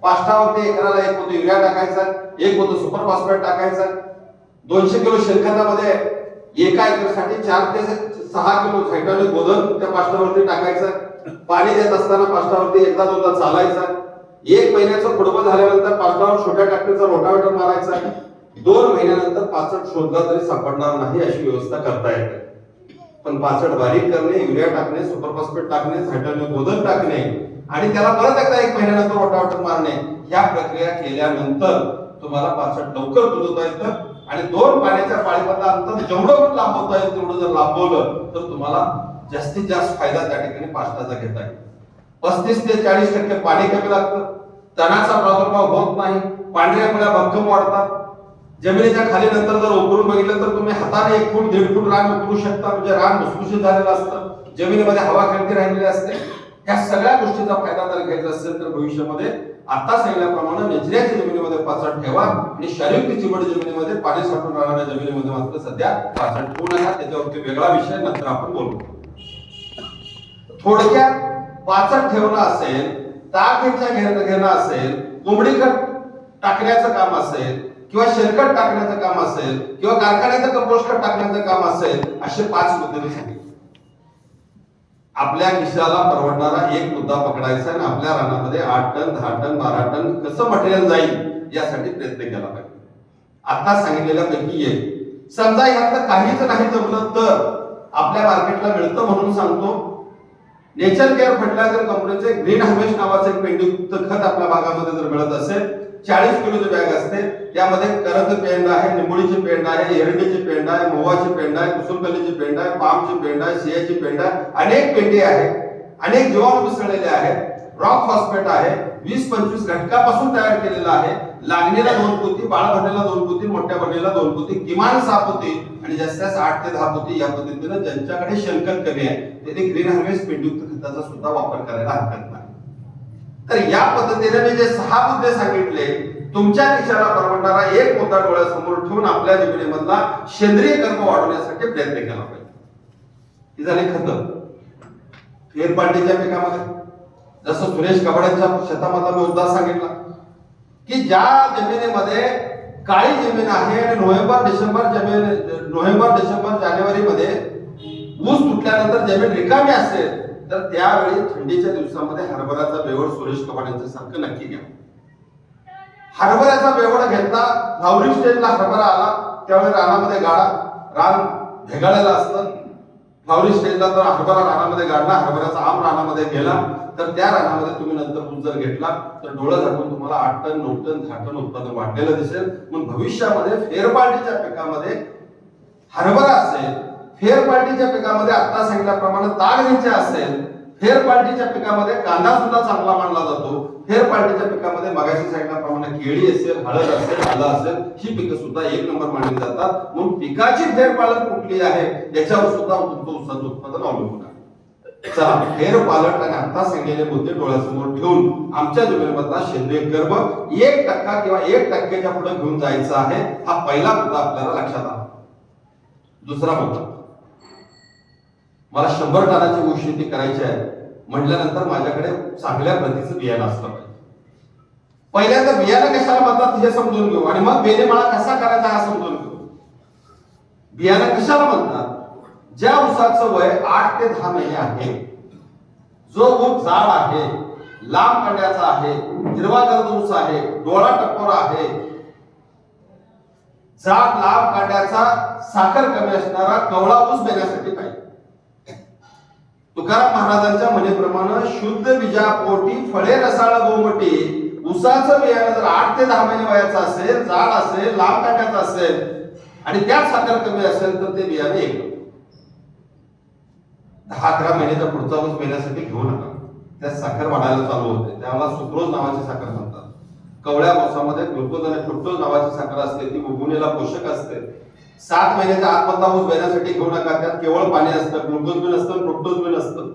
पाष्टावरती एकराला 1 पोतं युरिया टाकायचा, 1 पोतं सुपर फॉस्फेट टाकायचं. 200 किलो शेणखतामध्ये एका एकरसाठी 4 ते 6 किलो हायड्रोनिक गोधन त्या पाष्टावरती टाकायचं. पाणी देत असताना पाष्टावरती एकदा दोनदा चालायचं. 1 महिन्याचं खुडपं झाल्यानंतर पाष्टावर छोट्या ट्रॅक्टरचा रोटावेटर मारायचा. 2 महिन्यानंतर पाचट शोधला तरी सापडणार नाही अशी व्यवस्था करता येते. पण पाचट बारीक करणे, युरिया टाकणे, सुपर फॉस्फेट टाकणे, हायड्रोनिक गोधन टाकणे आणि त्याला परत एकदा 1 महिन्यानंतर रोटावेटर मारणे, ह्या प्रक्रिया केल्यानंतर तुम्हाला पाचट लवकर कुजवता येतं. आणि 2 पाण्याच्या पाळीमधलं अंतर जेवढं लांबवता येईल तेवढं जर लांबवलं तर तुम्हाला जास्तीत जास्त फायदा त्या ठिकाणी पाष्टाचा घेता येईल. 35 ते 40% पाणी कमी लागतं, तणाचा प्रादुर्भाव होत नाही, पांढऱ्या मुळ्या भक्कम वाढतात. जमिनीच्या खाली नंतर जर उकरून बघितलं तर तुम्ही हाताने 1 फूट 1.5 फूट रान उकरू शकता. म्हणजे रान भुसभुशीत झालेलं असतं, जमिनीमध्ये हवा खेळती राहिलेली असते. या सगळ्या गोष्टीचा फायदा जर घ्यायचा असेल तर भविष्यामध्ये आता सांगितल्याप्रमाणे निचऱ्याच्या जमिनीमध्ये पाचट ठेवा आणि क्षारयुक्त चिबड जमिनीमध्ये पाणी साठून राहणाऱ्या जमिनीमध्ये मात्र सध्या पाचट ठेवू नका. त्याच्यावरती वेगळा विषय नंतर आपण बोलू. थोडक्यात पाचट ठेवणं असेल, ताक घेणं असेल, कोंबडी खत टाकण्याचं काम असेल किंवा शेणखत टाकण्याचं काम असेल किंवा कारखान्याचं कंपोस्ट खत टाकण्याचं काम असेल, असे 5 मुद्दे मी सांगितले. आपल्या खिशाला परवडणारा एक मुद्दा पकडायचा आणि आपल्या रानामध्ये 8 टन 10 टन 12 टन कसं मटेरियल जाईल यासाठी प्रयत्न केला पाहिजे. आता सांगितलेल्या पैकी एक समजा यातलं काहीच नाही जमलं तर आपल्या मार्केटला मिळतं म्हणून सांगतो. नेचर केअर फर्टिलायझर कंपनीचे ग्रीन हार्वेस्ट नावाचे एक पेंडयुक्त खत आपल्या भागामध्ये जर मिळत असेल, 40 किलोची बॅग असते. त्यामध्ये करंज पेंड आहे, निंबोळीची पेंड आहे, एरंडीची पेंड आहे, मोवाची पेंड आहे, कुसुमकलीची पेंड आहे, पामची पेंड आहे, सियाची पेंड आहे, अनेक पेंडी आहे, अनेक जीवाणू मिसळलेले आहेत. रॉक फॉस्फेट आहे, 20-25 घटकापासून तयार केलेला आहे. लागणीला 2 पोती, बाळ भरलेला 2 पोती, मोठ्या भरलेला 2 पोती, किमान 6 पोती आणि जास्तीत 8 ते 10 पोती या पद्धतीने ज्यांच्याकडे शेणखत कमी आहे त्यांनी ग्रीन हार्वेस्ट पेंडयुक्त खताचा सुद्धा वापर करायला हरकत नाही. तर या पद्धतीने मी जे 6 मुद्दे सांगितले तुमच्या खिशाला परवडणारा एक मुद्दा डोळ्यासमोर ठेवून आपल्या जमिनीमधला सेंद्रिय कर्म वाढवण्यासाठी प्रयत्न केला पाहिजे. ही झाली खत. फेरपालटीच्या पिकामध्ये जसं सुरेश कबाड्यांच्या शेतामधला मी मुद्दा सांगितला की ज्या जमिनीमध्ये काळी जमीन आहे आणि नोव्हेंबर डिसेंबर जानेवारी मध्ये ऊस तुटल्यानंतर जमीन रिकामी असेल तर त्यावेळी थंडीच्या दिवसामध्ये हरभऱ्याचा बेवड सुरेश कबाड्यांच्या सारखं नक्की घ्या. हरभऱ्याचा बेवड घेतला, फ्लावरिंग स्टेजला हरभरा आला, त्यावेळी रानामध्ये गाडा, रान भेगाळलेलं असतं. फ्लावरिंग स्टेजला तर हरभरा रानामध्ये गाडला, हरभऱ्याचा आम रानामध्ये गेला तर त्या रानामध्ये तुम्ही नंतर ऊस जर घेतला तर डोळं झाकून तुम्हाला 8 टन 9 टन 10 टन उत्पादन वाढलेलं दिसेल. म्हणून भविष्यामध्ये फेरपालटीच्या पिकामध्ये हरभरा असेल, फेरपालटीच्या पिकामध्ये आता सांगितल्याप्रमाणे ताग घ्यायचे असेल, फेरपालटीच्या पिकामध्ये कांदा सुद्धा चांगला मानला जातो, फेरपालटीच्या पिकामध्ये मगाशी सांगितल्याप्रमाणे केळी असेल, हळद असेल, आलं असेल, ही पिकं सुद्धा एक नंबर मानली जातात. म्हणून पिकाची फेरपालट कुठली आहे याच्यावर सुद्धा तुमचं ऊसाचं उत्पादन अवलंबून आहे. चला, फेरपालट आणि आता सांगितलेले मुद्दे डोळ्यासमोर ठेवून आमच्या जमिनीमधला सेंद्रिय कर्म 1% किंवा 1%च्या पुढे घेऊन जायचं आहे. हा पहिला मुद्दा आपल्याला लक्षात आला. दुसरा मुद्दा, मला 100 टनाची ऊस शेती करायची आहे म्हटल्यानंतर माझ्याकडे चांगल्या प्रतीचं बियाणं असलं पाहिजे. पहिल्यांदा बियाणं कशाला म्हणतात हे समजून घेऊ आणि मग बेलेमाळा कसा करायचा हा समजून घेऊ. बियाणं कशाला म्हणतात? ज्या ऊसाचं वय 8 ते 10 महिने आहे, जो ऊस जाड आहे, लांब कांड्याचा आहे, हिरवा गर्द ऊस आहे, डोळा टपोरा आहे, जाड लांब कांड्याचा, साखर कमी असणारा कवळा ऊस देण्यासाठी पाहिजे. तुकाराम महाराजांच्या म्हणीप्रमाणे शुद्ध बीजापोटी फळे रसाळ गोमटी ऊसाचं बियाणं जर 8 ते 10 महिने वयाचं असेल, जाड असेल, लांब कांड्याचं असेल आणि त्यात साखर कमी असेल तर ते बियाणे एक 10-11 महिन्याच्या पुढचा ऊस घेण्यासाठी घेऊ नका. त्यात साखर वाढायला चालू होते, त्याला सुक्रोज नावाची साखर म्हणतात. कवळ्या ऊसामध्ये ग्लुकोज आणि फ्रुक्टोज नावाची साखर असते, ती उगवणीला पोषक असते. 7 महिन्याच्या आतमधला ऊस घेण्यासाठी घेऊ नका, त्यात केवळ पाणी असतं, ग्लुकोज बी नसतं, फ्रुक्टोज बी नसतं.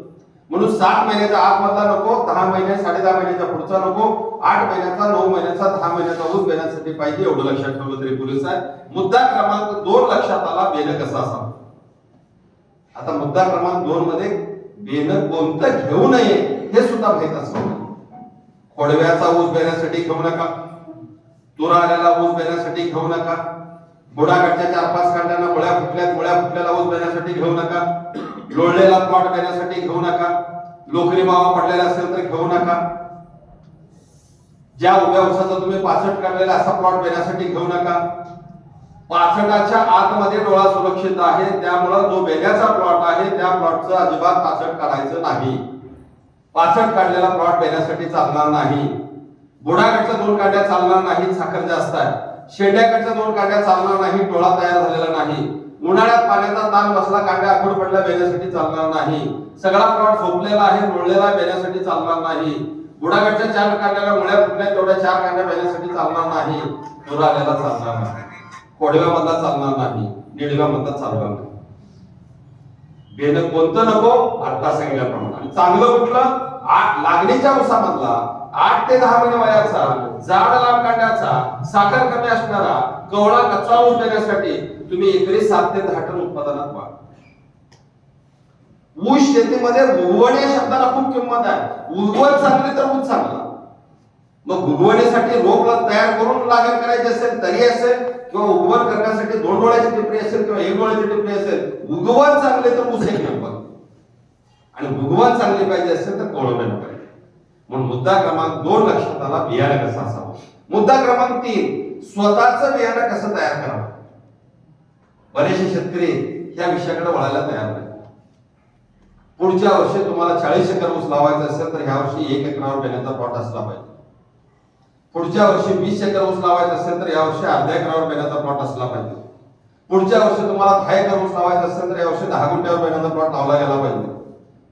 म्हणून 7 महिन्याच्या आतमधला नको, 10 महिने 10.5 महिन्याच्या पुढचा नको, 8 महिन्याचा, 9 महिन्याचा, 10 महिन्याचा ऊस घेण्यासाठी पाहिजे. एवढं लक्षात ठेवलं तरी पुरेसं आहे. मुद्दा क्रमांक 2 लक्षात आला, बेणं कसं असावं. आता मुद्दा क्रमांक 2 मध्ये बेणं कोणतं घेऊ नये हे सुद्धा माहित असतं. खोडव्याचा ऊस घेण्यासाठी घेऊ नका, तुरा आलेला ऊस घेण्यासाठी घेऊ नका, बुडाकडच्या 4-5 कांड्यांना गोळ्या फुटल्याला ऊस घेण्यासाठी घेऊ नका, लोळलेला प्लॉट घेण्यासाठी घेऊ नका, लोकरी मावा पडलेला असेल तर घेऊ नका, ज्या उभ्या ऊसाचा तुम्ही 65 काढलेला असा प्लॉट घेण्यासाठी घेऊ नका. 65च्या आतमध्ये डोळा सुरक्षित आहे, त्यामुळे जो बेण्याचा प्लॉट आहे त्या प्लॉटचं अजिबात 65 काढायचं नाही. 65 काढलेला प्लॉट बेण्यासाठी चालणार नाही. बुडाकडच्या 2 कांड्या चालणार नाही, साखर जास्त आहे. शेंड्याकडच्या 2 कांड्या चालणार नाही, डोळा तयार झालेला नाही. उन्हाळ्यात पाण्याचा ताण बसला, कांड्या आखूड पडल्या, बेण्यासाठी चालणार नाही. सगळा प्लॉट झोपलेला आहे, लोळलेला, बेण्यासाठी चालणार नाही. बुडाकडच्या 4 कांड्याला मुळ्या फुटल्या, तेवढ्या 4 कांड्या बेण्यासाठी चालणार नाही. तुरा आलेला चालणार नाही, कोडव्यामधला चालणार नाही, निडव्यामधला चालणार नाही. बेणं कोणतं नको, आता सांगितल्याप्रमाणे. चांगलं कुठलं? लागणीच्या ऊसामधला 8 ते 10 महिने वयाचा, जाड लांब कांड्याचा, साखर कमी असणारा, कवळा कच्चा ऊस देण्यासाठी तुम्ही एकरी 7 ते 10 टन उत्पादनात वाढ. ऊस शेतीमध्ये उगवण या शब्दाला खूप किंमत आहे. उगवण चांगली तर ऊस चांगला. मग उगवणीसाठी रोप तयार करून लागण करायची असेल तरी असेल, किंवा उगवण करण्यासाठी 2 डोळ्याची टिपरी असेल किंवा 1 डोळ्याची टिपरी असेल, उगवण चांगले तर ऊस एक नंबर. आणि उगवण चांगली पाहिजे असेल तर कोळवण पाहिजे. म्हणून मुद्दा क्रमांक 2 लक्षात आला, बियाणं कसं असावं. मुद्दा क्रमांक 3, स्वतःचं बियाणं कसं तयार करावं. बरेचसे शेतकरी या विषयाकडे वळायला तयार नाही. पुढच्या वर्षी तुम्हाला 40 एकर ऊस लावायचा असेल तर ह्या वर्षी 1 एकरावर बेण्याचा प्लॉट असला पाहिजे. पुढच्या वर्षी 20 एकर ऊस लावायचा असेल तर यावर्षी अर्ध्या एकरावर बेण्याचा प्लॉट असला पाहिजे. पुढच्या वर्षी तुम्हाला 10 एकर ऊस लावायचा असेल तर यावर्षी 10 गुंठ्यावर बेण्याचा प्लॉट लावला गेला पाहिजे.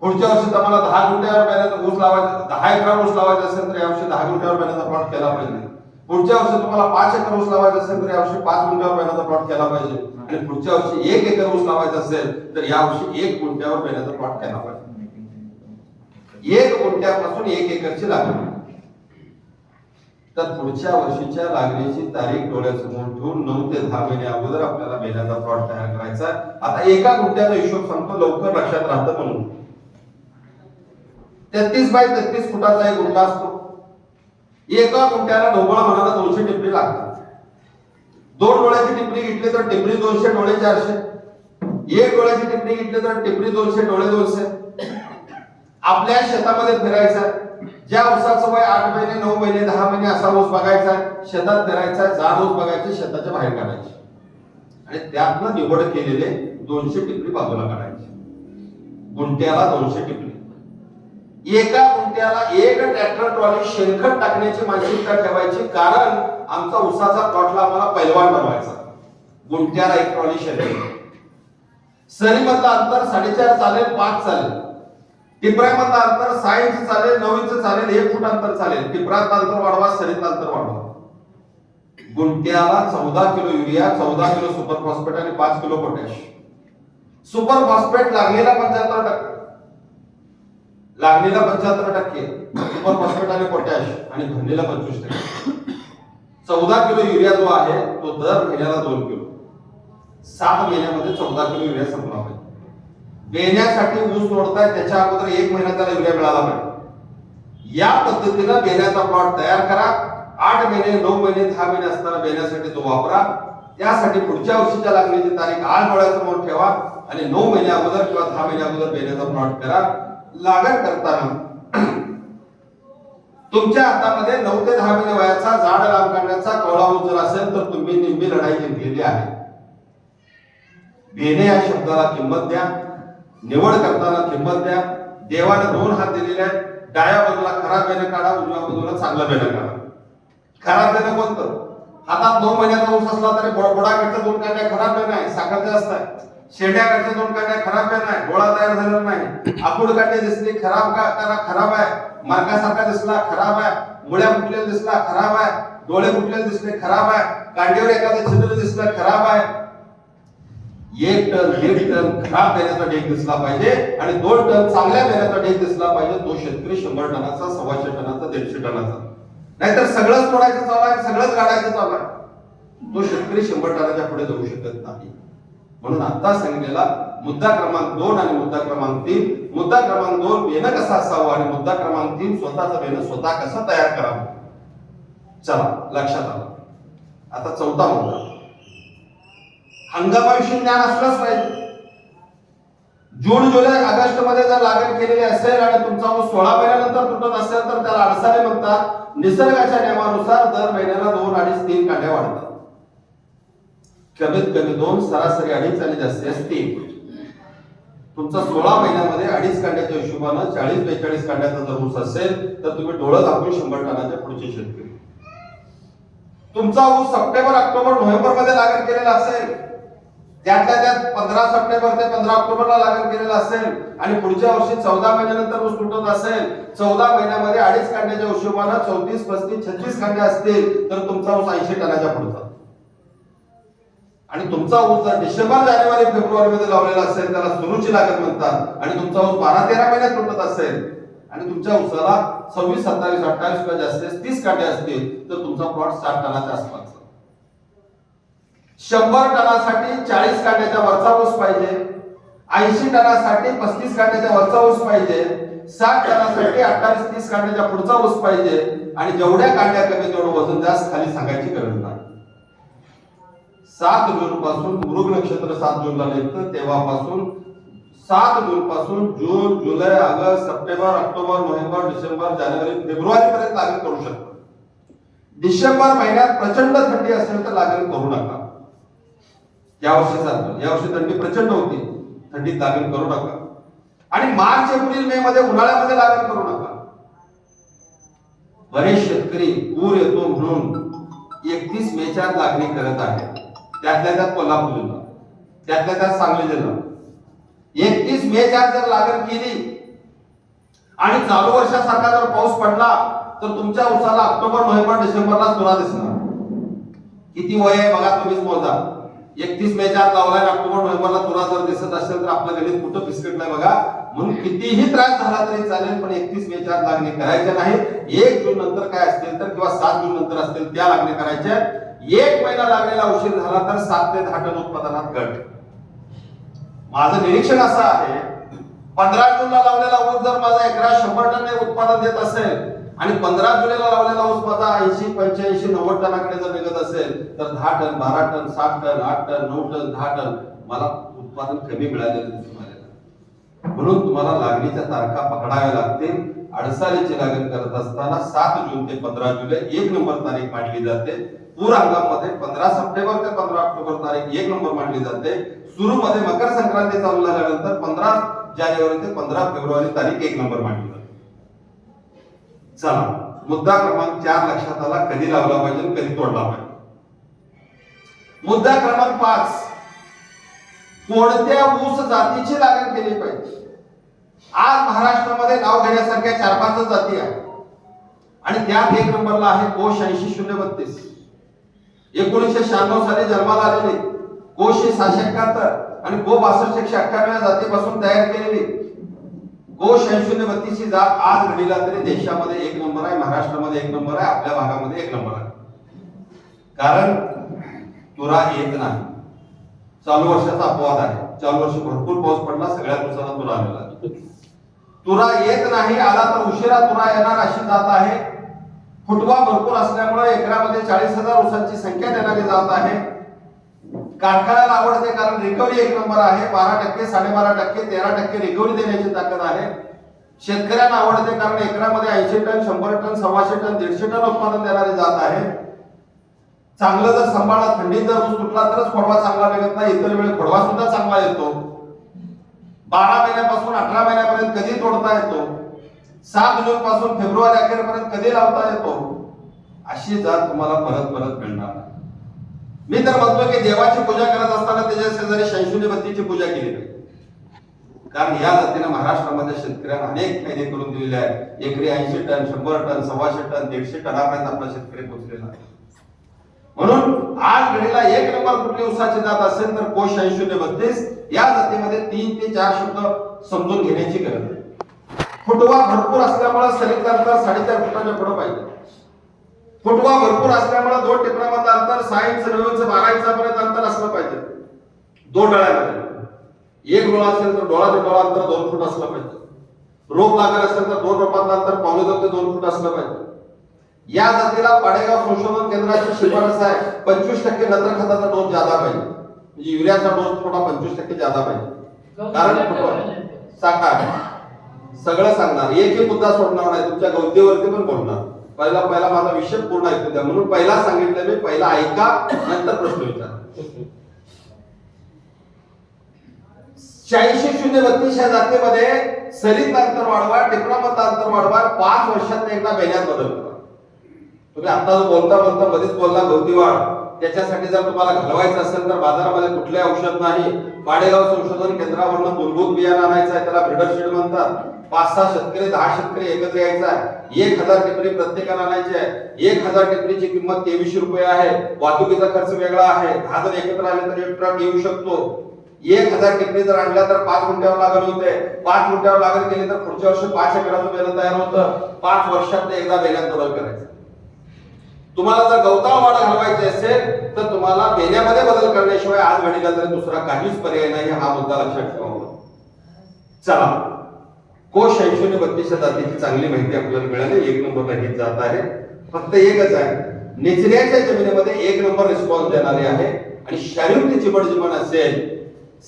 पुढच्या वर्षी तुम्हाला 10 गुंठ्यावर बेण्याचा ऊस लावायचा, 10 एकरावर ऊस लावायचा असेल तर यावर्षी 10 गुंठ्यावर बेण्याचा प्लॉट केला पाहिजे. पुढच्या वर्षी तुम्हाला 5 एकर ऊस लावायचा असेल तर यावर्षी 5 गुंठ्यावर बेण्याचा प्लॉट केला पाहिजे. आणि पुढच्या वर्षी 1 एकर ऊस लावायचा असेल तर यावर्षी 1 गुंठ्यावर बेण्याचा प्लॉट केला पाहिजे. 1 गुंठ्यापासून 1 एकरची लागवड. तर पुढच्या वर्षीच्या लागणीची तारीख डोळ्यासमोर ठेवून 9 ते 10 महिने अगोदर आपल्याला बेण्याचा प्लॉट तयार करायचा. आता एका गुंठ्याचा हिशोब सांगतो, लवकर लक्षात राहतं म्हणून. 33 बाय 33 फुटाचा एक गुंठा असतो. एका गुंठ्याला ढोबळ म्हणाला 200 टिपरी लागतात. 2 डोळ्याची टिपरी घेतली तर टिपरी 200, डोळे 400. 1 डोळ्याची टिपरी घेतली तर टिपरी 200, डोळे 200. आपल्या शेतामध्ये फिरायचं, ज्या ऊसाचं वय 8 महिने 9 महिने 10 महिने असा ऊस बघायचा, शेतात फिरायचा, जाड ऊस बघायचे, शेताच्या बाहेर काढायचे आणि त्यातनं निवड केलेले 200 टिपरी बाजूला काढायचे. गुंठ्याला 200 टिपरी. एका गुंठ्याला एक ट्रॅक्टर ट्रॉली शेणखत टाकण्याची मानसिकता ठेवायची, कारण आमचा ऊसाचा प्लॉटला आम्हाला पैलवान बनवायचा. गुंठ्याला 1 ट्रॉली शेणखत. सरीमधलं अंतर 4.5 चालेल, 5 चालेल. टिपऱ्यामधलं अंतर 6 इंच चालेल, 9 इंच चालेल, 1 फूट अंतर चालेल. टिपरात अंतर वाढवा, सरीत अंतर वाढवा. गुंठ्याला 14 kilo urea, 14 kilo super phosphate आणि 5 किलो पोटॅश. सुपर फॉस्फेट लागलेला 75%, लागलेला 75%, सुपर फॉस्फेट आणि पोटॅश आणि भरलेला 25%. 14 किलो युरिया जो आहे तो दर महिन्याला 2 किलो. 7 महिन्यामध्ये 14 किलो युरिया संपला पाहिजे. बेण्यासाठी ऊस तोडताय त्याच्या अगोदर 1 महिना त्याला युरिया मिळाला पाहिजे. या पद्धतीनं बेण्याचा प्लॉट तयार करा. 8 महिने 9 महिने 10 महिने असताना बेण्यासाठी तो वापरा. त्यासाठी पुढच्या वर्षीच्या लागणीची तारीख आज डोळ्यासमोर ठेवा आणि 9 महिने अगोदर किंवा 10 महिने अगोदर बेण्याचा प्लॉट करा. लागण करताना तुमच्या हातामध्ये 9 ते 10 महिने वयाचा झाड लांब काढण्याचा कवळा ऊस जर असेल तर तुम्ही निम्मी लढाई जिंकलेली आहे. बेणे या शब्दाला किंमत द्या. निवड करताना किंमत द्या. देवाने 2 हात दिलेले आहेत. डाव्या बाजूला खराब बेणं काढा, उजव्या बाजूला चांगलं बेणं काढा. खराब बेणं कोणतं? हातात 9 महिन्याचा ऊस असला तरी बोडाकडच्या 2 कांड्या खराब बेणं आहे, साखर जास्त आहे. शेंड्याकडच्या 2 कांड्या खराब बेणं आहे, गोळा तयार झालेला नाही. आकुड कांडी दिसली खराब खराब आहे, मार्गासारखा दिसला खराब आहे, मुळ्या फुटलेला दिसला खराब आहे, डोळे फुटलेले दिसले खराब आहे, कांडीवर एखादं छिद्र दिसलं खराब आहे. 1 टन 1.5 टन खराब बेण्याचा ढेग दिसला पाहिजे आणि 2 टन चांगल्या बेण्याचा ढेग दिसला पाहिजे. तो शेतकरी 100 टनाचा, 125 टनाचा, 150 टनाचा. नाहीतर सगळंच तोडायचं चालू आहे, सगळंच गाडायचं चालू आहे, तो शेतकरी 100 टनाच्या पुढे जाऊ शकत नाही. म्हणून आता सांगितलेला मुद्दा क्रमांक 2 आणि मुद्दा क्रमांक 3. मुद्दा क्रमांक 2 बेणं कसं असावं आणि मुद्दा क्रमांक 3 स्वतःचं बेणं स्वतः कसं तयार करावं. चला लक्षात आलं. आता 4था मुद्दा, हंगामाविषयी ज्ञान असलंच पाहिजे. जून जुलै ऑगस्ट मध्ये जर लागण केलेली असेल आणि तुमचा ऊस 16 महिन्यानंतर तुटत असेल तर त्याला अडसाले म्हणतात. निसर्गाच्या नियमानुसार दर महिन्याला 2, 2.5, 3 कांड्या वाढतात. कमीत कमी 2, सरासरी 2.5 आणि जास्तीत जास्त 3. तुमचा 16 महिन्यामध्ये 2.5 कांड्याच्या हिशोबानं 40-42 कांड्याचा जर ऊस असेल तर तुम्ही डोळं झाकून 100 टनाच्या पुढचे शेतकरी. तुमचा ऊस सप्टेंबर, ऑक्टोबर, नोव्हेंबर मध्ये लागण केलेला असेल, त्यातल्या त्यात 15 सप्टेंबर ते 15 ऑक्टोबरला लागण केलेला असेल आणि पुढच्या वर्षी 14 महिन्यानंतर ऊस तुटत असेल, 14 महिन्यामध्ये 2.5 कांड्याच्या हिशोबानं 34, 35, 36 कांड्या असतील तर तुमचा ऊस 80 टनाच्या पुढचा. आणि तुमचा ऊस जर डिसेंबर, जानेवारी, फेब्रुवारी मध्ये लावलेला असेल त्याला सुरूची लागण म्हणतात आणि तुमचा ऊस 12-13 महिन्यात तुटत असेल आणि तुमच्या ऊसाला 26, 27, 28 किंवा जास्तीत 30 कांड्या असतील तर तुमचा प्लॉट 60 टनाच्या आसपास. 100 टनासाठी 40 कांड्याच्या वरचा ऊस पाहिजे, 80 टनासाठी 35 कांड्याच्या वरचा ऊस पाहिजे, 60 टनासाठी 28-30 कांड्याच्या पुढचा ऊस पाहिजे आणि जेवढ्या कांड्या कमी तेवढं वजन जास्त खाली सांगायची गरज नाही. 7 जून पासून मृग नक्षत्र 7 जूनला निघतं, तेव्हापासून 7 जून पासून जून, जुलै, ऑगस्ट, सप्टेंबर, ऑक्टोबर, नोव्हेंबर, डिसेंबर, जानेवारी, फेब्रुवारी पर्यंत लागण करू शकतो. डिसेंबर महिन्यात प्रचंड थंडी असेल तर लागण करू नका. यावर्षी थंडी प्रचंड होती, थंडीत लागण करू नका. आणि मार्च, एप्रिल, मे मध्ये उन्हाळ्यामध्ये लागण करू नका. बरेच शेतकरी पूर येतो म्हणून 31 मेच्या लागणी करत आहेत. त्यातल्या त्यात कोल्हापूर जिल्हा, त्यातल्या त्यात सांगली जिल्हा. 31 मेच्या जर लागण केली आणि चालू वर्षासारखा जर पाऊस पडला तर तुमच्या ऊसाला ऑक्टोबर, नोव्हेंबर, डिसेंबरला तुरा दिसणार. किती वय आहे बघा, तुम्हीच मोजा. 31 मेच्या लावलाय, ऑक्टोबर, नोव्हेंबरला तुरा जर दिसत असेल तर आपल्या गणित कुठं बिस्किट नाही बघा. म्हणून कितीही त्रास झाला तरी चालेल, पण 31 मेच्या लागणी करायच्या नाही. 1 जून नंतर काय असतील तर किंवा 7 जून नंतर असतील त्या लागणी करायच्या. 1 महिना लागलेला उशीर झाला तर 7 ते 10 टन उत्पादनात घट. माझं निरीक्षण असं आहे, 15 जूनला लावलेला ऊस जर माझा एकरा 100 टन उत्पादन देत असेल आणि 15 जुलैला लावलेला ऊस माझा 80, 85, 90 टनाकडे जर निघत असेल तर 10 ton, 12 ton, 7 ton, 8 ton, 9 ton, 10 ton मला उत्पादन कमी मिळालेलं दिसून आलेलं. म्हणून तुम्हाला लागणीच्या तारखा पकडाव्या लागतील. अडसालीची लागण करत असताना 7 जून ते 15 जुलै 1 नंबर तारीख मांडली जाते. पूर हंगामामध्ये 15 सप्टेंबर ते 15 ऑक्टोबर तारीख 1 नंबर मांडली जाते. सुरूमध्ये मकर संक्रांती चालू झाल्यानंतर 15 जानेवारी ते 15 फेब्रुवारी तारीख 1 नंबर मांडली जाते. चला, मुद्दा क्रमांक 4 लक्षात आला. कधी लावला पाहिजे, कधी तोडला पाहिजे. मुद्दा क्रमांक 5, कोणत्या ऊस जातीची लागण केली पाहिजे. आज महाराष्ट्रामध्ये नाव घेण्यासारख्या 4-5 जाती आहेत आणि त्यात 1 नंबरला आहे कोश 80-032. 1996 साली जन्माला आलेली कोश 671 आणि को 62-198 या जातीपासून तयार केलेली कोश 80-032 ही जात आज घडीला तरी देशामध्ये 1 नंबर आहे, महाराष्ट्रामध्ये 1 नंबर आहे, आपल्या भागामध्ये 1 नंबर आहे. कारण तुरा येत नाही. चालू वर्षाचा अपवाद आहे. चालू वर्षी भरपूर पाऊस पडला, सगळ्या दिवसांना तुरा आलेला. तुरा येत नाही, आला तर उशिरा तुरा येणार अशी जात आहे. फुटवा भरपूर असल्यामुळे एकरामध्ये 40,000 ऊसांची संख्या देणारी जात आहे. कारखान्याला आवडते कारण रिकव्हरी 1 नंबर आहे. 12%, 12.5%, 13% रिकव्हरी देण्याची ताकद आहे. शेतकऱ्यांना आवडते कारण एकरामध्ये 80 टन, 100 टन, 125 टन, 150 टन उत्पादन देणारी जात आहे. चांगलं जर सांभाळला, थंडीत जर ऊस तुटला तरच खोडवा चांगला निघत नाही, इतर वेळी खोडवा सुद्धा चांगला येतो. 12 महिन्यापासून 18 महिन्यापर्यंत कधी तोडता येतो. 7 जून पासून फेब्रुवारी अखेरपर्यंत कधी लावता येतो. अशी जात तुम्हाला परत परत मिळणार. मी तर म्हणतो की देवाची पूजा करत असताना त्याच्या शेजारी 86-32ची पूजा केली पाहिजे. कारण या जातीने महाराष्ट्रामध्ये शेतकऱ्यांना अनेक फायदे करून दिलेले आहेत. एकरी 80 टन, 100 टन, 125 टन, 150 टनापर्यंत आपला शेतकरी पोहोचलेला आहे. म्हणून आज घडीला 1 नंबर कुठली ऊसाची जात असेल तर कोश 80-032 या जातीमध्ये 3 ते 4 शब्द समजून घेण्याची गरज आहे. फुटवा भरपूर असल्यामुळे सरीत अंतर 4.5 फुटाच्या पुढे पाहिजे. फुटवा भरपूर असल्यामुळे 2 टिपणामध्ये अंतर 6 इंच 9 इंच 12 इंचापर्यंत अंतर असलं पाहिजे. 2 डोळ्यामध्ये 1 डोळा असेल तर डोळा ते डोळा अंतर 2 फूट असलं पाहिजे. रोप लागत असेल तर 2 रोपांचं अंतर 1.5 ते 2 फूट असलं पाहिजे. या जातीला पाडेगाव संशोधन केंद्राची शिफारस आहे 25% नत्र खताचा डोस ज्यादा पाहिजे. म्हणजे युरियाचा डोस थोडा 25% ज्यादा पाहिजे. कारण सांगा सगळं सांगणार, एकही मुद्दा सोडणार नाही, तुमच्या गवतीवरती पण बोलणार. पहिला माझा विषय पूर्ण ऐकू द्या म्हणून पहिला सांगितलं मी, पहिला ऐका नंतर प्रश्न विचारा. 86-032 या जातीमध्ये सरीत अंतर वाढवा, टिपणामधलं अंतर वाढवा, 5 वर्षात एकदा बेण्यात बदल करा. तुम्ही आता बोलता मध्येच बोलला गवती वाढ, त्याच्यासाठी जर तुम्हाला घालवायचं असेल तर बाजारामध्ये कुठलंही औषध नाही. पाडेगाव संशोधन केंद्रावरून मूलभूत बियाणं आणायचं आहे, त्याला ब्रीडर सीड म्हणतात. 5-6 शेतकरी 10 शेतकरी एकत्र यायचा आहे. 1000 टिपणी प्रत्येकाला आणायची आहे. 1000 टिपणीची किंमत 2300 रुपये आहे. वाहतुकीचा खर्च वेगळा आहे. 10 जण एकत्र आले तर 1 ट्रक येऊ शकतो. 1000 टिपणी जर आणल्या तर 5 गुंठ्यावर लागण होते. 5 गुंठ्यावर लागण केली तर पुढच्या वर्षी 5 एकराचं बेलं तयार होतं. 5 वर्षात एकदा बेल्यात बदल करायचा. तुम्हाला जर गवताळ वाढ घालवायची असेल तर तुम्हाला बेण्यामध्ये बदल करण्याशिवाय आज घडीला तरी दुसरा काहीच पर्याय नाही. हा मुद्दा लक्षात ठेवावा. चला, कोश 80-32 जातीची चांगली माहिती आपल्याला मिळाली. 1 नंबरला ही जात आहे. फक्त एकच आहे, निचऱ्याच्या जमिनीमध्ये 1 नंबर रिस्पॉन्स देणारी आहे. आणि शारीरिक चिबड जमीन असेल,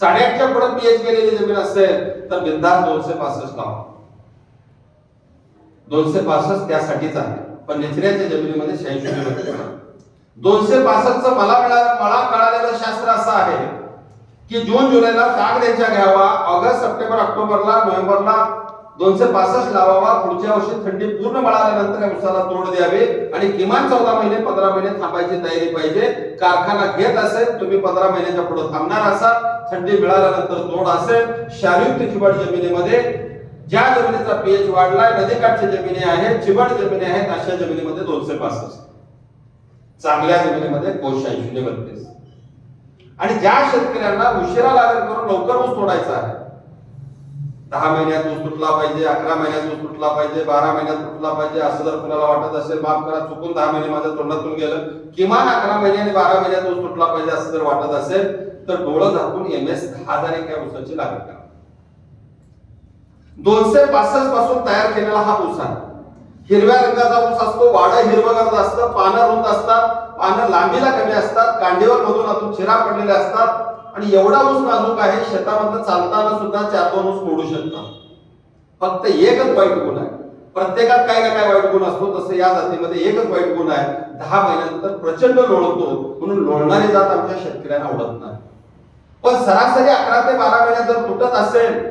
8.5च्या पुढे पीएच गेलेली जमीन असेल तर बिंदास 265 लावा. 265 त्यासाठीच आहे. पण निचऱ्याच्या जमिनीमध्ये 86-32 265चं मला कळालेलं शास्त्र असं आहे की जून जुलैला काग द्यायच्या घ्यावा, ऑगस्ट सप्टेंबर ऑक्टोबरला नोव्हेंबरला 265 लावावा. पुढच्या वर्षी थंडी पूर्ण बळाल्यानंतर या उसाला तोड द्यावी आणि किमान 14 महिने 15 महिने थांबायची तयारी पाहिजे. कारखाना घेत असेल, तुम्ही 15 महिन्याच्या पुढे थांबणार असाल, थंडी मिळाल्यानंतर तोड असेल. शारीरिक चिबड जमिनीमध्ये ज्या जमिनीचा पीएच वाढलाय, नदीकाठच्या जमिनी आहेत, चिबड जमिनी आहेत, अशा जमिनीमध्ये 265. चांगल्या जमिनीमध्ये कोश 80-32. आणि ज्या शेतकऱ्यांना उशिरा लागण करून लवकर ऊस तोडायचा आहे 10 महिन्यात ऊस तुटला पाहिजे, 11 महिन्यात ऊस तुटला पाहिजे, 12 महिन्यात तुटला पाहिजे, असं जर कुणाला वाटत असेल, माफ करा चुकून 10 महिने माझ्या तोंडातून गेलं, किमान 11 महिने आणि 12 महिन्यात ऊस तुटला पाहिजे असं जर वाटत असेल तर डोळं झाकून MS 10,000 एका ऊसाची लागवड करा. 265 पासून तयार केलेला हा ऊस आहे. हिरव्या रंगाचा ऊस असतो, वाडं हिरवं असतं, पानं रुंद असतात, पानं लांबीला कमी असतात, कांडीवर मधून आतून चिरा पडलेले असतात आणि एवढा ऊस नाजूक आहे, शेतामध्ये चालताना सुद्धा 4-2 ऊस मोडू शकतात. फक्त एकच वाईट गुण आहे, प्रत्येकात काही ना काही वाईट गुण असतो, तसं या जातीमध्ये एकच वाईट गुण आहे, 10 महिन्यानंतर प्रचंड लोळतो, म्हणून लोळणारी जात आमच्या शेतकऱ्यांना आवडत नाही. पण सरासरी 11 ते 12 महिन्यात जर तुटत असेल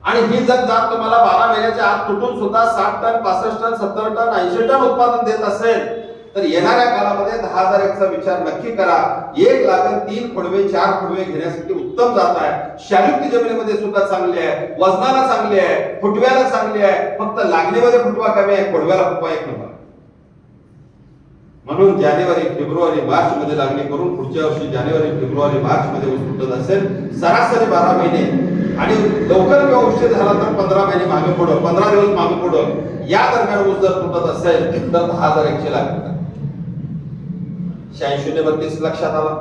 आणि ही जर जात तुम्हाला 12 महिन्याच्या आत तुटून सुद्धा 60 टन, 65 टन, 70 टन, 80 टन उत्पादन देत असेल तर येणाऱ्या काळामध्ये 10,000 एकचा विचार नक्की करा. 1 लागण 3 खोडवे 4 खोडवे घेण्यासाठी उत्तम जात आहे. शायुक्त जमिनीमध्ये सुद्धा चांगली आहे, वजनाला चांगली आहे, फुटव्याला चांगली आहे, फक्त लागणीमध्ये फुटवा कमी आहे, खोडव्याला फुटवा 1 नंबर. म्हणून जानेवारी, फेब्रुवारी, मार्च मध्ये लागणी करून पुढच्या वर्षी जानेवारी, फेब्रुवारी, मार्च मध्ये ऊस तुटत असेल, सरासरी 12 महिने आणि लवकर किंवा उशीर झाला तर 15 महिने मागे पुढं, 15 दिवस मागे पुढं, या दरम्यान ऊस जर तुटत असेल तर 10,000 एकशे लागतात. 8632 लक्षात आला,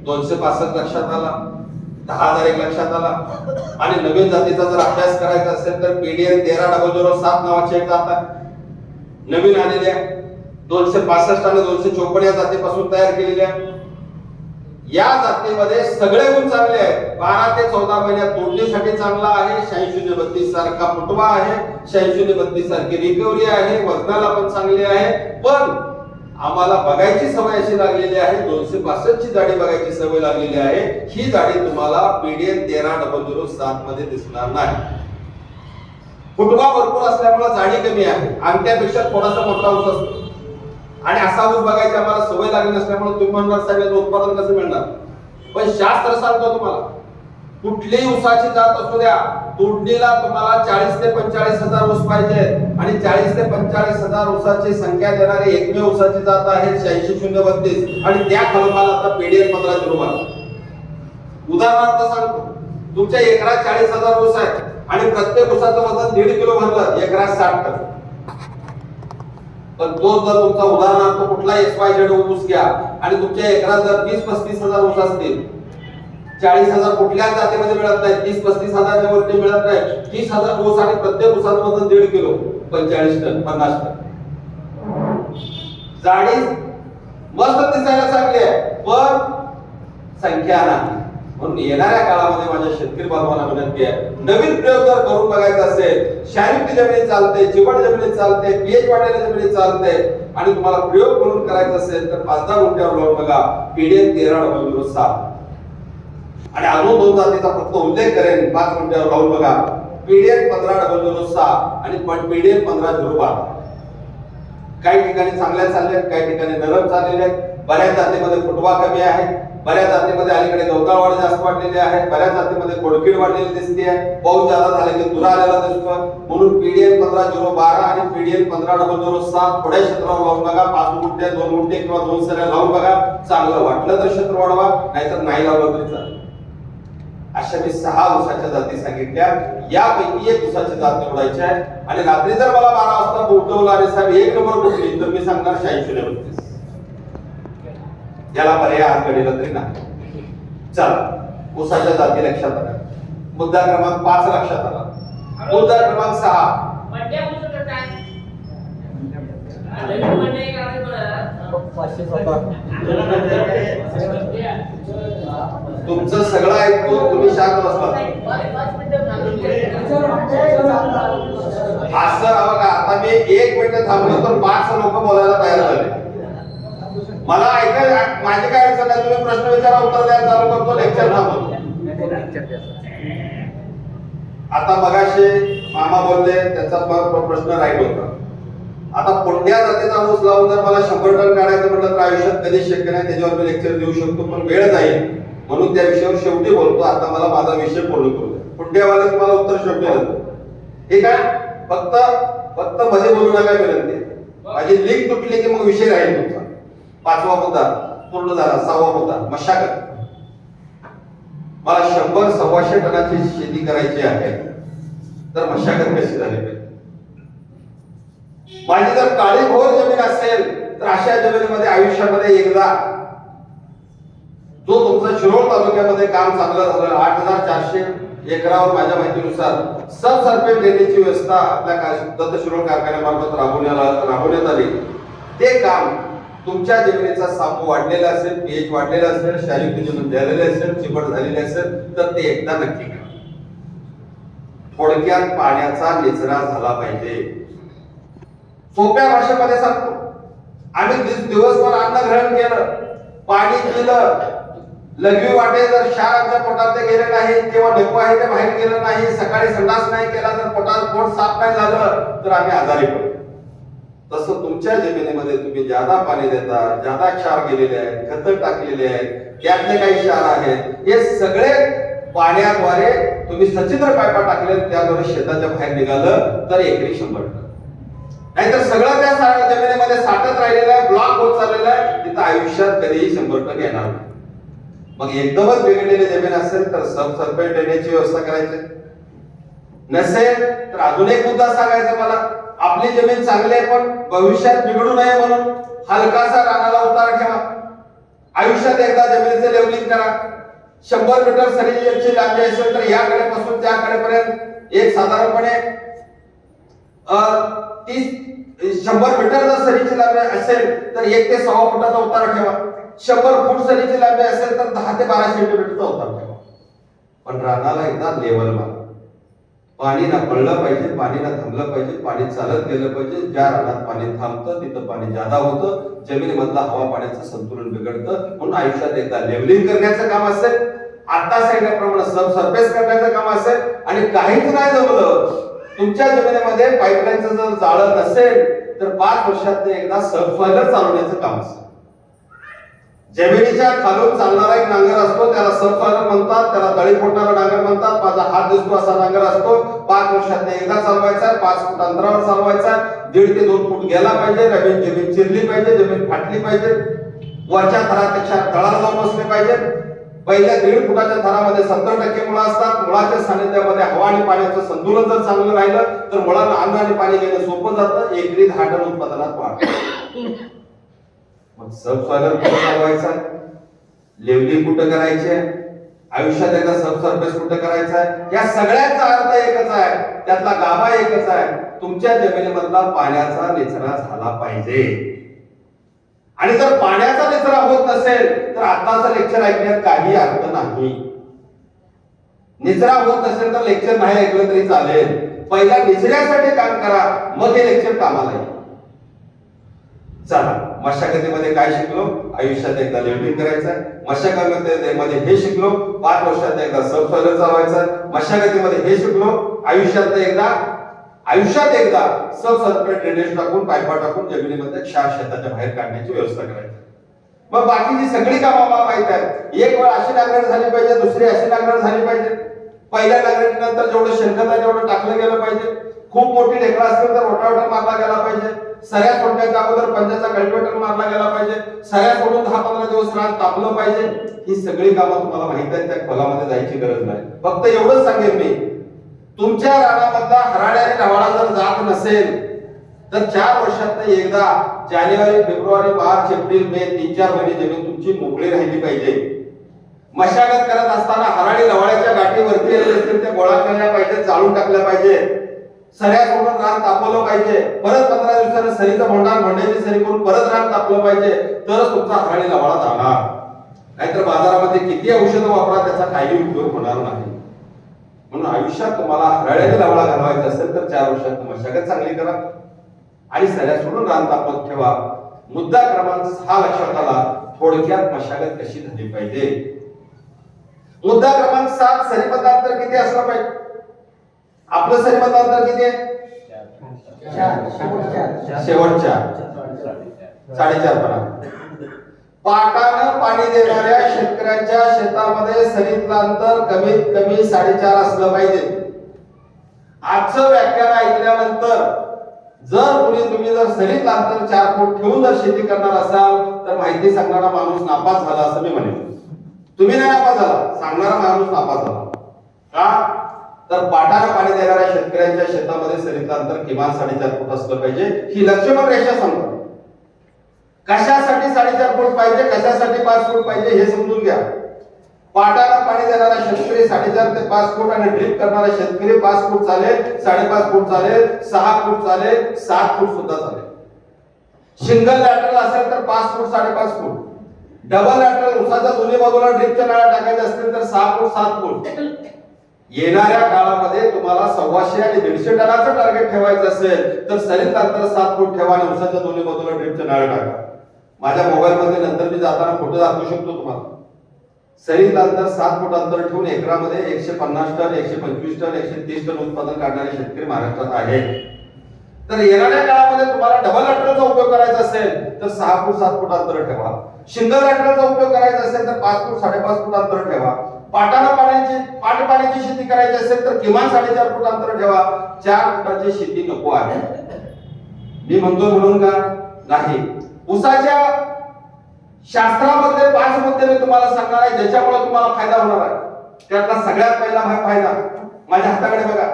265 लक्षात आला, 10,000 एक लक्षात आला. आणि नवीन जातीचा जर अभ्यास करायचा असेल तर PDN 13007 नावाची एक जात आहे नवीन आलेल्या, 265 आणि 254 या जातीपासून तयार केलेल्या. या जातीमध्ये सगळे गुण चांगले आहेत. 12 ते 14 महिन्यात तोडणीसाठी चांगला आहे, 8632 सारखा फुटवा आहे, 8632 सारखी रिकव्हरी आहे, वजनाला पण चांगली आहे. पण आम्हाला बघायची सवय अशी लागलेली आहे, 265 ची जाडी बघायची सवय लागलेली आहे, ही जाडी तुम्हाला PDN 13007 मध्ये दिसणार नाही. फुटवा भरपूर असल्यामुळे जाडी कमी आहे, अंगठ्यापेक्षा थोडासा मोठा ऊस असतो आणि असा ऊस बघायची आम्हाला सवय लागली नसल्यामुळे तुम्ही म्हणणार साहेब उत्पादन कसं मिळणार. पण शास्त्र सांगतो तुम्हाला, कुठलीही ऊसाची जात असू द्या, तोडणीला तुम्हाला 40 ते 45 हजार ऊस पाहिजे आणि 40 ते 45 हजार ऊसाची संख्या देणारी एकमेव ऊसाची जात आहे 8632 आणि त्या खालोखाल आता PDN 1505. उदाहरणार्थ सांगतो, तुमच्या एकरात 40,000 ऊस आहे आणि प्रत्येक ऊसाचं वजन 1.5 किलो भरलं, एकरात 60 टन. पण तो जर तुमचा उदाहरणार्थ कुठला XYZ ऊस घ्या आणि तुमच्या एकरात जर 30-35 हजार ऊस असतील, 40,000 कुठल्याच जातीमध्ये मिळत नाही, 30-35 हजारच्या वरती मिळत नाही. 30,000 ऊस आणि प्रत्येक ऊसाचं वजन 1.5 किलो, 45 टन, 50 टन. जाडी मस्त दिसायला चांगली आहे पण संख्या नाही. म्हणून येणाऱ्या काळामध्ये माझ्या शेतकरी बांधवांना विनंती आहे, नवीन प्रयोग जर करून बघायचा असेल, शायुक्त जमिनीत चालते, चिवट जमिनीत चालते, पीएच वाढलेल्या जमिनीत चालते आणि तुम्हाला प्रयोग करून करायचा असेल तर 5-10 गुंठ्यावर लावून बघा PDN 13007. आणि अजून 2 जातीचा फक्त उल्लेख करेन, 5 गुंठ्यावर लावून बघा PDN 15006 आणि PDN 1502. काही ठिकाणी चांगल्या चालल्या, काही ठिकाणी नरम चाललेल्या आहेत. बऱ्याच जातीमध्ये फुटवा कमी आहे, बऱ्याच जातीमध्ये अलीकडे गवताळ वाढ जास्त वाढलेली आहे, बऱ्याच जातीमध्ये कोडकीड वाढलेली दिसते आहे, पाऊस जादा झाला की तुरा आलेला दिसतो. म्हणून PDN 1512 आणि PDN 1507 थोड्या क्षेत्रावर लावून बघा, 5 गुंठे, 2 गुंठे किंवा 2 सऱ्या लावून बघा. चांगलं वाटलं तर क्षेत्र वाढवा, नाहीतर नाही लावलं तरी चालेल. अशा मी 6 ऊसाच्या जाती सांगितल्या, यापैकी एक ऊसाची जात निवडायची आहे. आणि रात्री जर मला 12 वाजता उठवलं आणि साहेब 1 नंबर कुठली, तर मी सांगणार 8632. याला पर्याय आज घडीला तरी नाही. चला, ऊसाच्या जाती लक्षात आला, मुद्दा क्रमांक 5 लक्षात आला. मुद्दा क्रमांक 6 तुमचं सगळं ऐकतो, तुम्ही शांत बसला. असं बघा, आता मी 1 मिनिट थांबलो तर 5 लोक बोलायला तयार झाले. मला ऐकायला माझे काय अडचण नाही, तुम्ही प्रश्न विचारा, उत्तर द्यायला चालू करतो, लेक्चर थांबवतो. आता मगाशी मामा बोलले, त्याचा प्रश्न राईट होता. आता कोणत्या जातीचा ऊस लावून जर मला 100 टन काढायचं म्हटलं तर आयुष्यात कधी शक्य नाही, त्याच्यावर मी लेक्चर देऊ शकतो पण वेळ जाईल, म्हणून त्या विषयावर शेवटी बोलतो. आता मला माझा विषय पूर्ण करू द्या. पुण्यावाले तुम्हाला उत्तर शेवटी देतो, ठीक आहे. फक्त मध्ये बोलू नका विनंती. माझी लिंक तुटली की मग विषय राहील तुमचा. 5वा मुद्दा पूर्ण झाला. 6वा मुद्दा मशागत. मला 100-125 टनाची शेती करायची आहे. तर मशागत कशी झाली पाहिजे. माझी जर काळी भोर जमीन असेल तर अशा जमिनीमध्ये आयुष्यामध्ये एकदा जो तुमचं शिरोळ तालुक्यामध्ये काम चांगलं झालं, 8,400 एकरावर माझ्या माहितीनुसार सबसर्फेस ड्रेनेजची व्यवस्था आपल्या दत्त शिरोळ कारखान्यामार्फत राबवण्यात आली. ते काम तुमच्या जमिनीचा सापू वाढलेला असेल, पीएच वाढलेला असेल, शारीरिक जमीन झालेली असेल, चिपट झालेली असेल तर ते एकदा नक्की करा. थोडक्यात पाण्याचा निचरा झाला पाहिजे. सोप्या भाषेमध्ये सांगतो, आम्ही दिवसभर अन्न ग्रहण केलं, पाणी पिलं, लघवी वाटे जर क्षार आमच्या पोटात ते गेले नाही किंवा नको आहे ते बाहेर गेलं नाही, सकाळी संडास नाही केला तर पोट साफ नाही झालं तर आम्ही आजारी पडतो. तसं तुमच्या जमिनीमध्ये तुम्ही ज्यादा पाणी देता, ज्यादा क्षार गेलेले आहेत, खतं टाकलेले आहेत, त्यातले काही क्षार आहेत, हे सगळे पाण्याद्वारे तुम्ही सचित्र पायपा टाकले, त्याद्वारे शेताच्या बाहेर निघालं तर एकरी 100%. नाहीतर सगळं त्या जमिनीमध्ये साठत राहिलेलं आहे, ब्लॉक होत चाललेलं आहे, तिथं आयुष्यात कधीही 100% येणार नाही. मग एकदमच बिघडलेली जमीन असेल तर सबसर्फेस ड्रेनेजची व्यवस्था करायची. नसेल तर अजून एक मुद्दा सांगायचा मला, आपली जमीन चांगली आहे पण भविष्यात बिघडू नये म्हणून हलकासा रानाला उतार ठेवा. आयुष्यात एकदा जमिनीचं लेवलिंग करा. 100 मीटर सरीची लांबी असेल तर याकडे पासून त्याकडेपर्यंत एक साधारणपणे 100 मीटर जर सरीची लांबी असेल तर 1 ते 6 फुटाचा उतार ठेवा. 100 फूट सरीची लांबी असेल तर 10 ते 12 सेंटीमीटरचा उतार ठेवा. पण रानाला एकदा लेवल मारा. पाणी ना पडलं पाहिजे, पाणी ना थांबलं पाहिजे, पाणी चालत गेलं पाहिजे. ज्या रानात पाणी थांबतं तिथं पाणी जादा होतं, जमिनीमधला हवा पाण्याचं संतुलन बिघडतं. म्हणून आयुष्यात एकदा लेवलिंग करण्याचं काम असेल, आता सांगितल्याप्रमाणे सबसर्फेस करण्याचं काम असेल, आणि काहीच नाही जमलं, तुमच्या जमिनीमध्ये पाईपलाईनचं जर जाळं नसेल तर 5 वर्षात एकदा सबसॉइलर चालवण्याचं काम असेल. जमिनीच्या खालून चालणारा एक नांगर असतो, त्याला सबसॉइलर म्हणतात, त्याला तळी फोडणारा नांगर म्हणतात. माझा हात दिसतो असा नांगर असतो. 5 वर्षात एकदा चालवायचा, 5 फूट अंतरावर चालवायचा, 1.5 ते 2 फूट गेला पाहिजे. जमीन चिरली पाहिजे, जमीन फाटली पाहिजे, वरच्या थरापेक्षा तळाला जाऊन बसले पाहिजे. पहिल्या 1.5 फुटाच्या थरामध्ये 70% मुळा असतात. मुळाच्या सानिध्यामध्ये हवा आणि पाण्याचं संतुलन जर चांगलं राहिलं तर मुळांना अन्न आणि पाणी घेणं सोपं जातं. एकरी 10 टन उत्पादनात वाढ. मग सबसॉइलर कुठं चालवायचा, लेवलिंग कुठं करायचे, आयुष्यात एकदा सबसर्फेस कुठं करायचा, या सगळ्याचा अर्थ एकच आहे, त्यातला गाभा एकच आहे, तुमच्या जमिनीमधला पाण्याचा निचरा झाला पाहिजे. आणि जर पाण्याचा निचरा होत नसेल तर आताचं लेक्चर ऐकण्यात काही अर्थ नाही. निचरा होत नसेल तर लेक्चर नाही ऐकलं तरी चालेल. पहिला निचऱ्यासाठी काम करा, मग हे लेक्चर कामाला येईल. चला, मशागतीमध्ये काय शिकलो, आयुष्यात एकदा लेवलिंग करायचं. मशागतीमध्ये हे शिकलो, 5 वर्षात एकदा सबसॉइलर चालवायचं. मशागतीमध्ये हे शिकलो, आयुष्यात एकदा सबसर्फेस ड्रेनेज टाकून, पायपा टाकून जमिनीमध्ये क्षार शेताच्या बाहेर काढण्याची व्यवस्था करायची. मग बाकीची सगळी कामं मला माहित आहे. एक वेळ अशी नांगरट झाली पाहिजे, दुसरी अशी नांगरट झाली पाहिजे. पहिल्या नांगरटीनंतर जेवढं शेणखत आहे तेवढं टाकलं गेलं पाहिजे. खूप मोठी ढेकळा असेल तर रोटावेटर मारला गेला पाहिजे. सऱ्या सोडण्याच्या अगोदर पंजाचा कल्टिवेटर मारला गेला पाहिजे. सऱ्या सोडून 10-15 दिवस रान तापलं पाहिजे. ही सगळी कामं तुम्हाला माहित आहेत, त्या खोलामध्ये जायची गरज नाही. फक्त एवढंच सांगेन मी, तुमच्या रानामधला हराळी आणि ढवाळा जर जात नसेल तर 4 वर्षात एकदा जानेवारी, फेब्रुवारी, मार्च, एप्रिल, मे 3-4 महिने जमीन तुमची मोकळी राहिली पाहिजे. मशागत करत असताना हराळी ढवाळ्याच्या गाठी वरती आलेल्या असतील त्या गोळा केल्या पाहिजे, जाळून टाकल्या पाहिजे. सऱ्या सोडून रान तापवलं पाहिजे. परत 15 दिवसानं सरीचं भोंड्याची सरी करून परत रान तापलं पाहिजे, तरच तुमचा हराळी ढवाळा जाणार. नाहीतर बाजारामध्ये किती औषधं वापरा, त्याचा काही उपयोग होणार नाही. म्हणून आयुष्यात तुम्हाला हराळ्याने ढवाळा घालवायचा असेल तर 4 वर्षात मशागत चांगली करा आणि सऱ्या सोडून रान तापवत ठेवा. मुद्दा क्रमांक 6 लक्षात आला. थोडक्यात मशागत कशी झाली पाहिजे. मुद्दा क्रमांक 7, सरीपदांतर किती असलं पाहिजे. आपलं सरीपदांतर किती आहे, शेवटच्या 4.5 फुट. पाटानं पाणी देणाऱ्या शेतकऱ्यांच्या शेतामध्ये सरीतलं अंतर कमीत कमी 4.5 असलं पाहिजे. आजचं व्याख्यान ऐकल्यानंतर तुम्ही जर सरीतलं अंतर 4 फूट ठेवून जर शेती करणार असाल तर माहिती सांगणारा माणूस नापास झाला असं मी म्हणेन. तुम्ही नाही नापास झाला, सांगणारा माणूस नापास झाला. का? तर पाटाला पाणी देणाऱ्या शेतकऱ्यांच्या शेतामध्ये सरीतलं अंतर किमान 4.5 फूट असलं पाहिजे. ही लक्ष्मण रेषा समजा. कशासाठी 4.5 फूट पाहिजे, कशासाठी 5 फूट पाहिजे हे समजून घ्या. पाटाला पाणी देणारा शेतकरी 4.5 ते 5 फूट आणि ड्रिप करणारा शेतकरी 5 फूट चालेल, 5.5 फूट चालेल, 6 फूट चालेल, 7 फूट सुद्धा चालेल. सिंगल लॅटरल असेल तर 5 फूट 5.5 फूट. डबल लॅटरल उसाच्या दोन्ही बाजूला ड्रिपच्या नळ्या टाकायच्या असतील तर 6 फूट 7 फूट. येणाऱ्या काळामध्ये तुम्हाला 125 आणि 150 टनाचं टार्गेट ठेवायचं असेल तर सरीत अंतर 7 फूट ठेवा आणि उसाच्या दोन्ही बाजूला ड्रिपच्या नळ्या टाका. माझ्या मोबाईल मध्ये नंतर मी जाताना फोटो दाखवू शकतो तुम्हाला. सरीत अंतर 7 फूट अंतर ठेवून एकरामध्ये 150 टन, 125 टन, 130 टन उत्पादन काढणारे शेतकरी महाराष्ट्रात आहेत. तर येणाऱ्या काळामध्ये तुम्हाला डबल लॅटरलचा उपयोग करायचा असेल तर 6 फूट 7 फूट अंतर ठेवा. सिंगल लॅटरलचा उपयोग करायचा असेल तर 5 फूट 5.5 फूट अंतर ठेवा. पाण्याची शेती करायची असेल तर किमान 4.5 फूट अंतर ठेवा. 4 फुटाची शेती नको आहे. मी म्हणतो म्हणून का नाही. ऊसाच्या शास्त्रामध्ये 5 मुद्दे मी तुम्हाला सांगणार आहे ज्याच्यामुळे तुम्हाला फायदा होणार आहे. त्यातला सगळ्यात पहिला फायदा माझ्या हाताकडे बघा.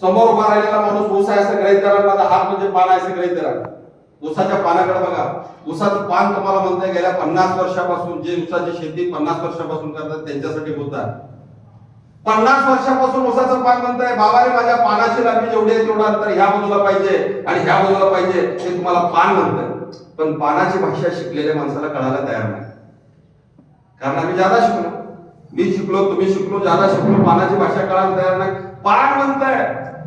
समोर उभा राहिलेला माणूस ऊस आहे असं गृहीत धरा. माझा हात म्हणजे पान आहे असं गृहीत धरा. ऊसाच्या पानाकडे बघा. ऊसाचं पान तुम्हाला म्हणताय गेल्या 50 वर्षापासून जे ऊसाची शेती 50 वर्षापासून करतात त्यांच्यासाठी बोलत आहे. 50 वर्षापासून ऊसाचं पान म्हणताय बाबाने माझ्या पानाची लांबी जेवढी आहे तेवढं अंतर ह्या बाजूला पाहिजे आणि ह्या बाजूला पाहिजे हे तुम्हाला पान म्हणताय. पण पानाची भाषा शिकलेल्या माणसाला कळायला तयार नाही. कारण आम्ही ज्यादा शिकलो, मी शिकलो, तुम्ही शिकलो, ज्यादा शिकलो, पानाची भाषा कळायला तयार नाही. पान म्हणताय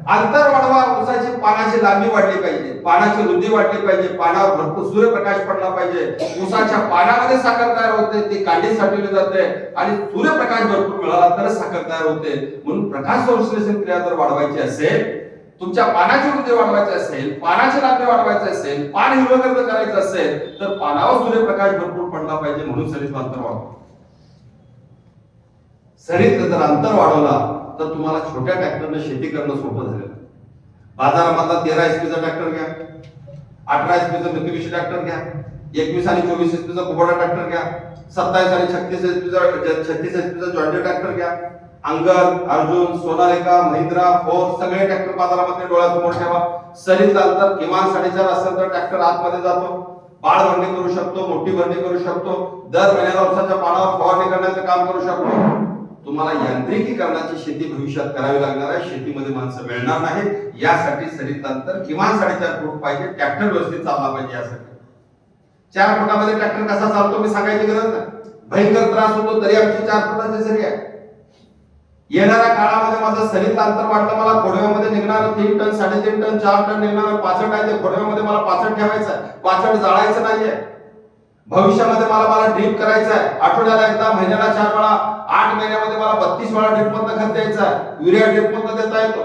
अंतर वाढवा. ऊसाची पानाची लांबी वाढली पाहिजे, पानाची रुंदी वाढली पाहिजे, पानावर भरपूर सूर्यप्रकाश पडला पाहिजे. ऊसाच्या पानामध्ये साखर तयार होते, ती कांडी साठवली जाते आणि सूर्यप्रकाश भरपूर मिळाला तर साखर तयार होते. म्हणून प्रकाश संश्लेषण क्रिया जर वाढवायची असेल, तुमच्या पानाची रुंदी वाढवायची असेल, पानाची लांबी वाढवायची असेल, पान हिरवंगर्द करायचं असेल तर पानावर सूर्यप्रकाश भरपूर पडला पाहिजे. म्हणून सरीत अंतर वाढवा. सरीत जर अंतर वाढवला तर तुम्हाला छोट्या ट्रॅक्टरने शेती करणं सोपं झालं. बाजारामधला 13 HP चा ट्रॅक्टर घ्या, 18 HP चा मित्सुबिशी ट्रॅक्टर घ्या, 21 आणि 24 HP चा कुबोटा ट्रॅक्टर घ्या, 27 आणि 36 HP चा जॉन डीरे ट्रॅक्टर घ्या. अंगद, अर्जुन, सोनालिका, महिंद्रा, फोर्स सगळे ट्रॅक्टर बाजारामध्ये डोळ्यासमोर ठेवा. सरीत अंतर किमान 4.5 असेल तर ट्रॅक्टर आतमध्ये जातो. बाळ भरणी करू शकतो, मोठी भरणी करू शकतो, दर महिन्याला ऊसाच्या पानावर फवारणी करण्याचं काम करू शकतो. तुम्हाला यांत्रिकीकरणाची शेती भविष्यात करावी लागणार आहे. शेतीमध्ये माणसं मिळणार नाही. यासाठी सरीत अंतर किमान 4.5 फूट पाहिजे. ट्रॅक्टर व्यवस्थित चालला पाहिजे. यासाठी 4 फुटामध्ये ट्रॅक्टर कसा चालतो मी सांगायची गरज नाही. भयंकर त्रास होतो तरी आमची 4 फुटाची सरी आहे. येणाऱ्या काळामध्ये माझं सरीत अंतर वाढलं. मला खोडव्यामध्ये निघणार 3 टन, 3.5 टन, 4 टन निघणार पाचट आहे. ते खोडव्यामध्ये मला पाचट ठेवायचं आहे. पाचट जाळायचं नाहीये. भविष्यामध्ये मला ड्रीप करायचं आहे. आठवड्याला एकदा, महिन्याला 4 वेळा, 8 महिन्यामध्ये मला 32 वेळा ड्रीप मधनं खत द्यायचं आहे. युरिया ड्रीप मधनं देता येतो,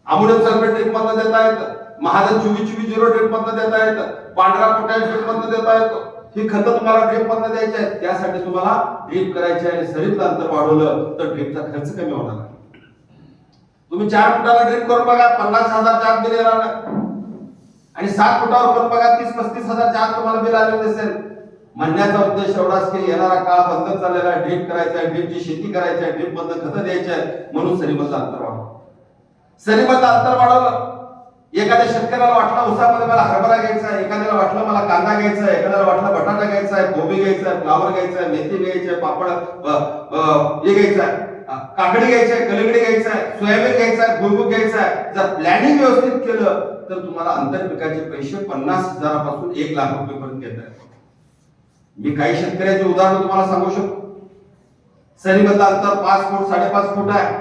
अमोनियम सल्फेट ड्रीप मधनं देता येतं, महाजन 24-24-0 ड्रीप मधनं देता येतं, पांढरा पोटॅश ड्रीप मधनं देता येतो. ही खतं तुम्हाला ड्रीप मधनं द्यायची आहेत. त्यासाठी तुम्हाला ड्रीप करायची आहे. आणि सरीतलं अंतर वाढवलं तर ड्रीपचा खर्च कमी होणार आहे. तुम्ही 4 फुटाला ड्रीप करून बघा 50,000 आत बिल येणार नाही. आणि 7 फुटावर करून बघा 30-35 हजारच्या आत तुम्हाला बिल आलेलं दिसेल. म्हणण्याचा उद्देश एवढाच की येणारा काळ बंद चाललेला आहे. ड्रीप करायचा आहे, ड्रीपची शेती करायची आहे, ड्रीप मधनं खतं द्यायची आहे. म्हणून सरीमधलं अंतर वाढवलं. सरीमधलं अंतर वाढवलं. एखाद्या शेतकऱ्याला वाटलं उसामध्ये मला हरभरा घ्यायचा आहे, एखाद्याला वाटलं मला कांदा घ्यायचा आहे, एखाद्याला वाटलं बटाटा घ्यायचा आहे, कोबी घ्यायचा आहे, फ्लावर घ्यायचा आहे, मेथी घ्यायची आहे, पापड हे घ्यायचं आहे, काकडी घ्यायची आहे, कलिंगडी घ्यायचं आहे, सोयाबीन घ्यायचं आहे, भुईमूग घ्यायचा आहे. जर प्लॅनिंग व्यवस्थित केलं तर तुम्हाला आंतर पिकाचे पैसे 50,000 पासून 1 लाख रुपयेपर्यंत येतात. मी काही शेतकऱ्याचे उदाहरण तुम्हाला सांगू शकतो. सरीमधलं अंतर 5 फूट 5.5 फूट आहे.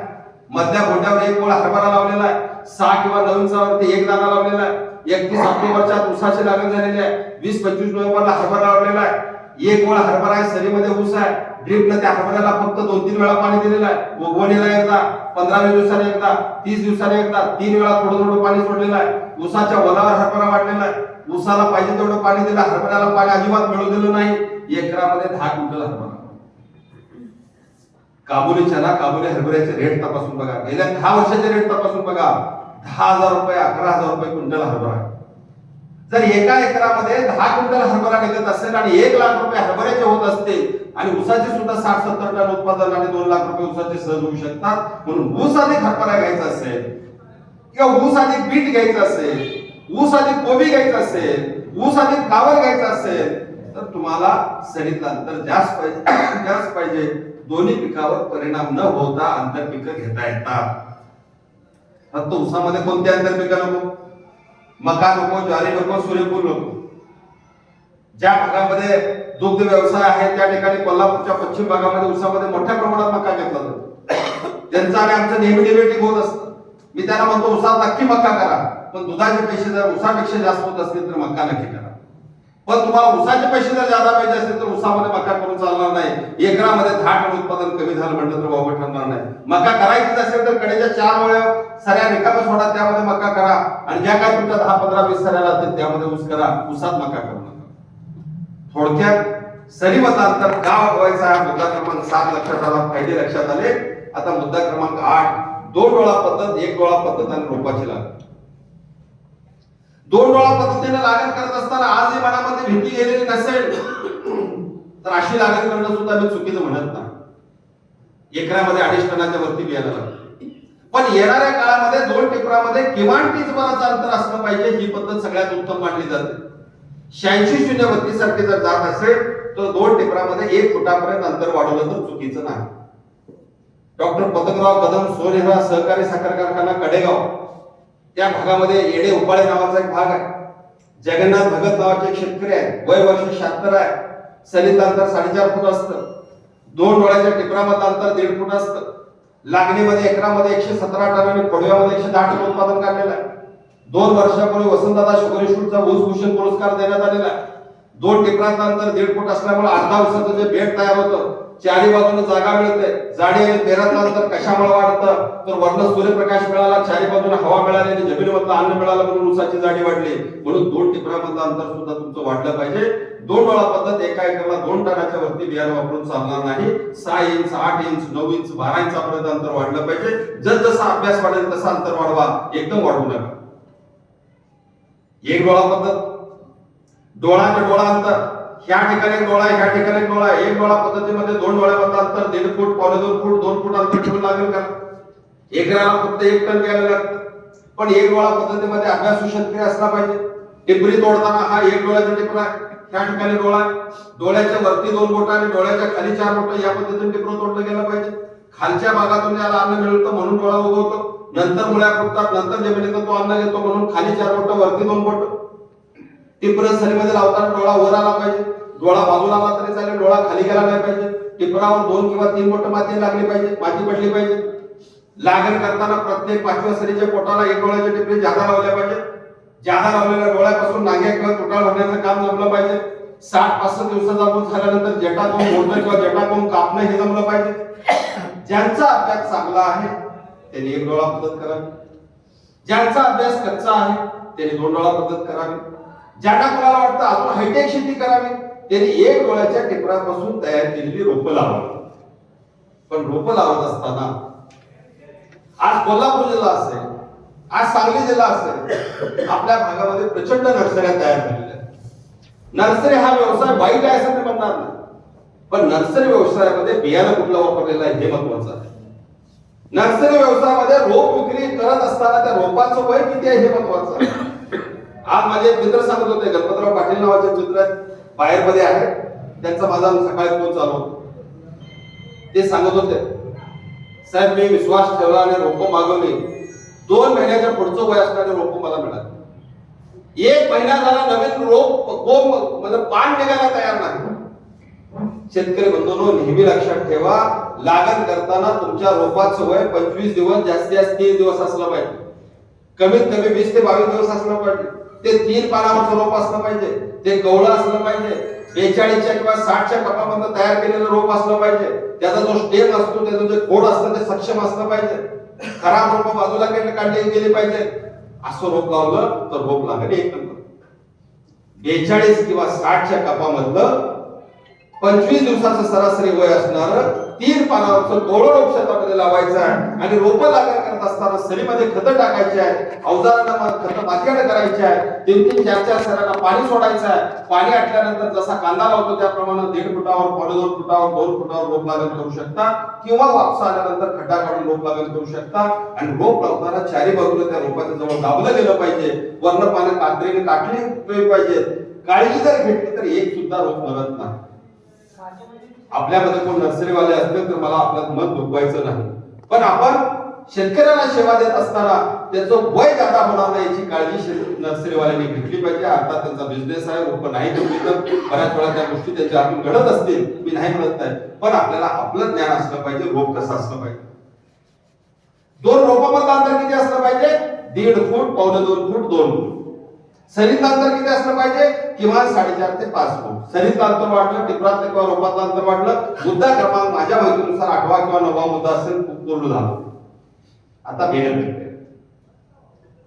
मधल्या घोट्यावर 1 गोळा हरभरा लावलेला आहे. 6 किंवा 9 इंचावरती 1 दाणा लावलेला आहे. 31 ऑक्टोबरच्या ऊसाची लागण झालेली आहे. 20-25 नोव्हेंबरला हरभरा लावलेला आहे. 1 गोळा हरभरा आहे. सरीमध्ये ऊस आहे. ड्रीपनं त्या हरभऱ्याला फक्त 2-3 वेळा पाणी दिलेलं आहे. उगवणीला एकदा, 15 दिवसांनी एकदा, 30 दिवसांनी एकदा, 3 वेळा थोडं थोडं पाणी सोडलेलं आहे. ऊसाच्या वलावर हरभरा वाढलेला आहे. ऊसाला पाहिजे तेवढं पाणी दिलं, हरभऱ्याला पाणी अजिबात मिळू दिलं नाही. एकरामध्ये 10 क्विंटल हरभरा. काबुली चना, काबुली हरभऱ्याचे रेट तपासून बघा. गेल्या 10 वर्षाचे रेट तपासून बघा. 10,000 रुपये, 11,000 रुपये क्विंटल हरभरा. जर एका एकरामध्ये 10 क्विंटल हरभरा निघत असेल आणि 1 लाख रुपये हरभऱ्याचे होत असतील आणि ऊसाचे सुद्धा 60-70 टन उत्पादन आणि 2 लाख रुपये ऊसाचे सहज होऊ शकतात. म्हणून ऊस अधिक हरभरा घ्यायचा असेल किंवा ऊस अधिक बीट घ्यायचं असेल, ऊस अधिक कोबी घ्यायचं असेल, ऊस अधिक फ्लावर घ्यायचं असेल तर तुम्हाला सरीतलं अंतर जास्त पाहिजे. दोन्ही पिकावर परिणाम न होता आंतरपिकं घेता येतात. फक्त ऊसामध्ये कोणते आंतरपिकं नको? मका नको, ज्वारी नको, सूर्यफूल नको. ज्या भागामध्ये दुग्ध व्यवसाय आहे त्या ठिकाणी कोल्हापूरच्या पश्चिम भागामध्ये ऊसामध्ये मोठ्या प्रमाणात मका घेतला जातो. त्यांचं आणि आमचं नेहमी डिबेटिंग होत असतं. मी त्यांना म्हणतो ऊसात नक्की मका करा, पण दुधाचे पैसे जर ऊसापेक्षा जास्त होत असतील तर मका नक्की करा. पण तुम्हाला ऊसाचे पैसे जर जादा पाहिजे असतील तर ऊसामध्ये मका करून चालणार नाही. एकरामध्ये 10 टन उत्पादन कमी झालं म्हटलं तर वावं ठरणार नाही. मका करायचीच असेल तर कडेच्या 4 वेळा सऱ्या रिकाम्या सोडा, त्यामध्ये मका करा आणि ज्या काय तुमच्या 10, 15, 20 सऱ्या राहतील त्यामध्ये ऊस करा. ऊसात मका करू नका. थोडक्यात सरीमधलं अंतर का वाढवायचा हा मुद्दा क्रमांक 7 लक्षात आला, फायदे लक्षात आले. आता मुद्दा क्रमांक 8, 2 डोळा पद्धत, 1 डोळा पद्धत आणि रोपाची लागण. 2 डोळा पद्धतीने लागण करत असताना आजही मनामध्ये भीती गेलेली नसेल तर अशी लागण करणं सुद्धा मी चुकीचं म्हणत नाही. एकरामध्ये 2.5 टनाच्या वरती बियाणं लागतं. पण येणाऱ्या काळामध्ये 2 टिपरामध्ये किमान 30 भराचं अंतर असलं पाहिजे. ही पद्धत सगळ्यात उत्तम मानली जाते. 86-0-32 सारखे जर जात असेल तर 2 टिपरामध्ये 1 फुटापर्यंत अंतर वाढवलं तर चुकीचं नाही. डॉक्टर पतंगराव कदम सोनेरा सहकारी साखर कारखाना कडेगाव त्या भागामध्ये येडे उपाळे नावाचा एक भाग आहे. जगन्नाथ भगत नावाचे एक शेतकरी आहे. वय वर्ष 76 आहे. सरीतलं अंतर 4.5 फूट असतं. 2 डोळ्याच्या टिपरामधलं अंतर 1.5 फूट असतं. लागणीमध्ये एकरामध्ये 117 टन आणि खोडव्यामध्ये 110 टन उत्पादन काढलेलं आहे. 2 वर्षापूर्वी वसंतदादा शुगर इन्स्टिट्यूटचा ऊसभूषण पुरस्कार देण्यात आलेला आहे. 2 टिपराचं अंतर 1.5 फूट असल्यामुळे अर्धा ऊसाचं जे बेड तयार होतं, चारी बाजूने जागा मिळते. जाडी आणि पेराचं अंतर कशामुळे वाढतं तर वर्ण सूर्यप्रकाश मिळाला, चारी बाजूने हवा मिळाली आणि जमिनीमधलं अन्न मिळालं म्हणून ऊसाची जाडी वाढली. म्हणून 2 टिपरामधलं अंतर सुद्धा तुमचं वाढलं पाहिजे. 2 डोळा पद्धत एका एकरला 2 टनाच्या वरती बियाणं वापरून चालणार नाही. 6 इंच, 8 इंच, 9 इंच, 12 इंचापर्यंत अंतर वाढलं पाहिजे. जसं अभ्यास वाढेल तसं अंतर वाढवा, एकदम वाढवू नका. 1 डोळा पद्धत, डोळा अंतर, ह्या ठिकाणी डोळा, ह्या ठिकाणी डोळा. 1 डोळा पद्धतीमध्ये 2 डोळ्यामधलं अंतर 1.5 फूट, 2.25 फूट, 2 फूट अंतर ठेवून लागेल का? एकराला फक्त 1 टन घ्यायला लागतं. पण 1 डोळा पद्धतीमध्ये अभ्यासू शेतकरी असला पाहिजे. टिपरी तोडताना हा 1 डोळ्याचा टिपरा आहे, त्या ठिकाणी डोळा आहे. डोळ्याच्या वरती 2 बोटं आणि डोळ्याच्या खाली 4 बोटं या पद्धतीने टिपरं तोडलं गेलं पाहिजे. खालच्या भागातून त्याला अन्न मिळतं म्हणून डोळा उगवतो. नंतर मुळ्या फुटतात, नंतर जमिनीतून तो अन्न घेतो म्हणून खाली 4 बोटं, वरती 2 बोटं. टिपरं सरीमध्ये लावताना डोळा वर आला पाहिजे. डोळा बाजूला आला तरी चालेल, डोळा खाली गेला नाही पाहिजे. टिपरावर 2 किंवा 3 बोटं माती लागली पाहिजे, माती पडली पाहिजे. लागण करताना प्रत्येक 5व्या सरीच्या पोटाला 1 डोळ्याचे टिपरे जादा लावल्या पाहिजे. जादा लावलेल्या डोळ्यापासून नांग्या किंवा तुटाळ होण्याचं काम जमलं पाहिजे. 60-65 दिवसाचा ऊस झाल्यानंतर जटाकोम मोडणं किंवा जटाकोम कापणं हे जमलं पाहिजे. ज्यांचा अभ्यास चांगला आहे त्यांनी 1 डोळा पद्धत करावी. ज्यांचा अभ्यास कच्चा आहे त्यांनी 2 डोळा पद्धत करावी. ज्यांना कोणाला वाटतं अजून हायटेक शेती करावी त्यांनी 1 डोळ्याच्या टिपरापासून तयार केलेली रोपं लावावी. पण रोपं लावत असताना आज कोल्हापूर जिल्हा असेल, आज सांगली जिल्हा असेल, आपल्या भागामध्ये प्रचंड नर्सऱ्या तयार झालेल्या आहेत. नर्सरी हा व्यवसाय वाईट आहे असं मी म्हणणार नाही, पण नर्सरी व्यवसायामध्ये बियाणं कुठलं वापरलेलं आहे हे महत्वाचं आहे. नर्सरी व्यवसायामध्ये रोप विक्री करत असताना त्या रोपाचं वय किती आहे हे महत्वाचं आहे. आज माझे एक मित्र सांगत होते, गणपतराव पाटील नावाचे मित्र बाहेरमध्ये आहेत, त्यांचा माझा सकाळी फोन चालू होता. ते सांगत होते, साहेब मी विश्वास ठेवला आणि रोपं मागवली. 2 महिन्याच्या पुढचं वय असणारे रोपं मला मिळाले. 1 महिना झाला नवीन रोप म्हणजे पान निघायला तयार नाही. शेतकरी बंधूंनो, नेहमी लक्षात ठेवा, लागण करताना तुमच्या रोपाचं वय 25 दिवस, जास्तीत जास्त 30 दिवस असलं पाहिजे. कमीत कमी 20 ते 22 दिवस असलं पाहिजे. ते 3 पानावरचं रोप असलं पाहिजे. ते कवळं असलं पाहिजे. 42च्या किंवा 60च्या कपामधून तयार केलेलं रोप असलं पाहिजे. त्याचा जो स्टेम असतो, त्याचं जे खोड असतं ते सक्षम असलं पाहिजे. खराब रोप बाजूला काढली गेली पाहिजे. असं रोप लावलं तर रोप लागेल 1 नंबर. 42 किंवा 60च्या कपामधलं 25 दिवसाचं सरासरी वय असणार 3 पानावरचं कोवळं रोप शेतामध्ये लावायचं आहे आणि रोपं लागण करत असताना सरीमध्ये खतं टाकायची आहे, अवजारांना खतं मातीकडे करायची आहे, 3-3, 4-4 सरांना पाणी सोडायचं आहे. पाणी आटल्यानंतर जसा कांदा लावतो त्याप्रमाणे 1.5 फुटावर, 2 फुटावर, 2 फुटावर रोप लागण करू शकता किंवा वापसा आल्यानंतर खड्डा काढून रोप लागण करू शकता. आणि रोप लावताना चारी बाजूला त्या रोपाच्या जवळ दाबलं गेलं पाहिजे, वर्ण पानं कात्रीने काटली पाहिजे. काळजी जर घेतली तर एक सुद्धा रोप मरत नाही. आपल्यामध्ये कोण नर्सरीवाले असतील तर मला आपलं मन दुखवायचं नाही, पण आपण शेतकऱ्यांना सेवा देत असताना त्याचं वय जादा होणार नाही याची काळजी नर्सरीवाल्यांनी घेतली पाहिजे. अर्थात त्यांचा बिझनेस आहे, रोप नाही ठेवली तर बऱ्याच वेळा त्या गोष्टी त्यांच्या हातून घडत असतील, मी नाही म्हणत नाही, पण आपल्याला आपलं ज्ञान असलं पाहिजे रोप कसं असलं पाहिजे. 2 रोपामधलं अंतर किती असलं पाहिजे? 1.5 फूट, 2.25 फूट, 2 फूट. सरीतलं अंतर किती असलं पाहिजे? किमान 4.5 ते 5 फूट. सरीतलं अंतर वाढलं, टिपरातलं किंवा रोपातलं अंतर वाढलं, मुद्दा क्रमांक माझ्या माहितीनुसार 8वा किंवा 9वा मुद्दा असेल, पूर्ण झाला. आता बेनिफिट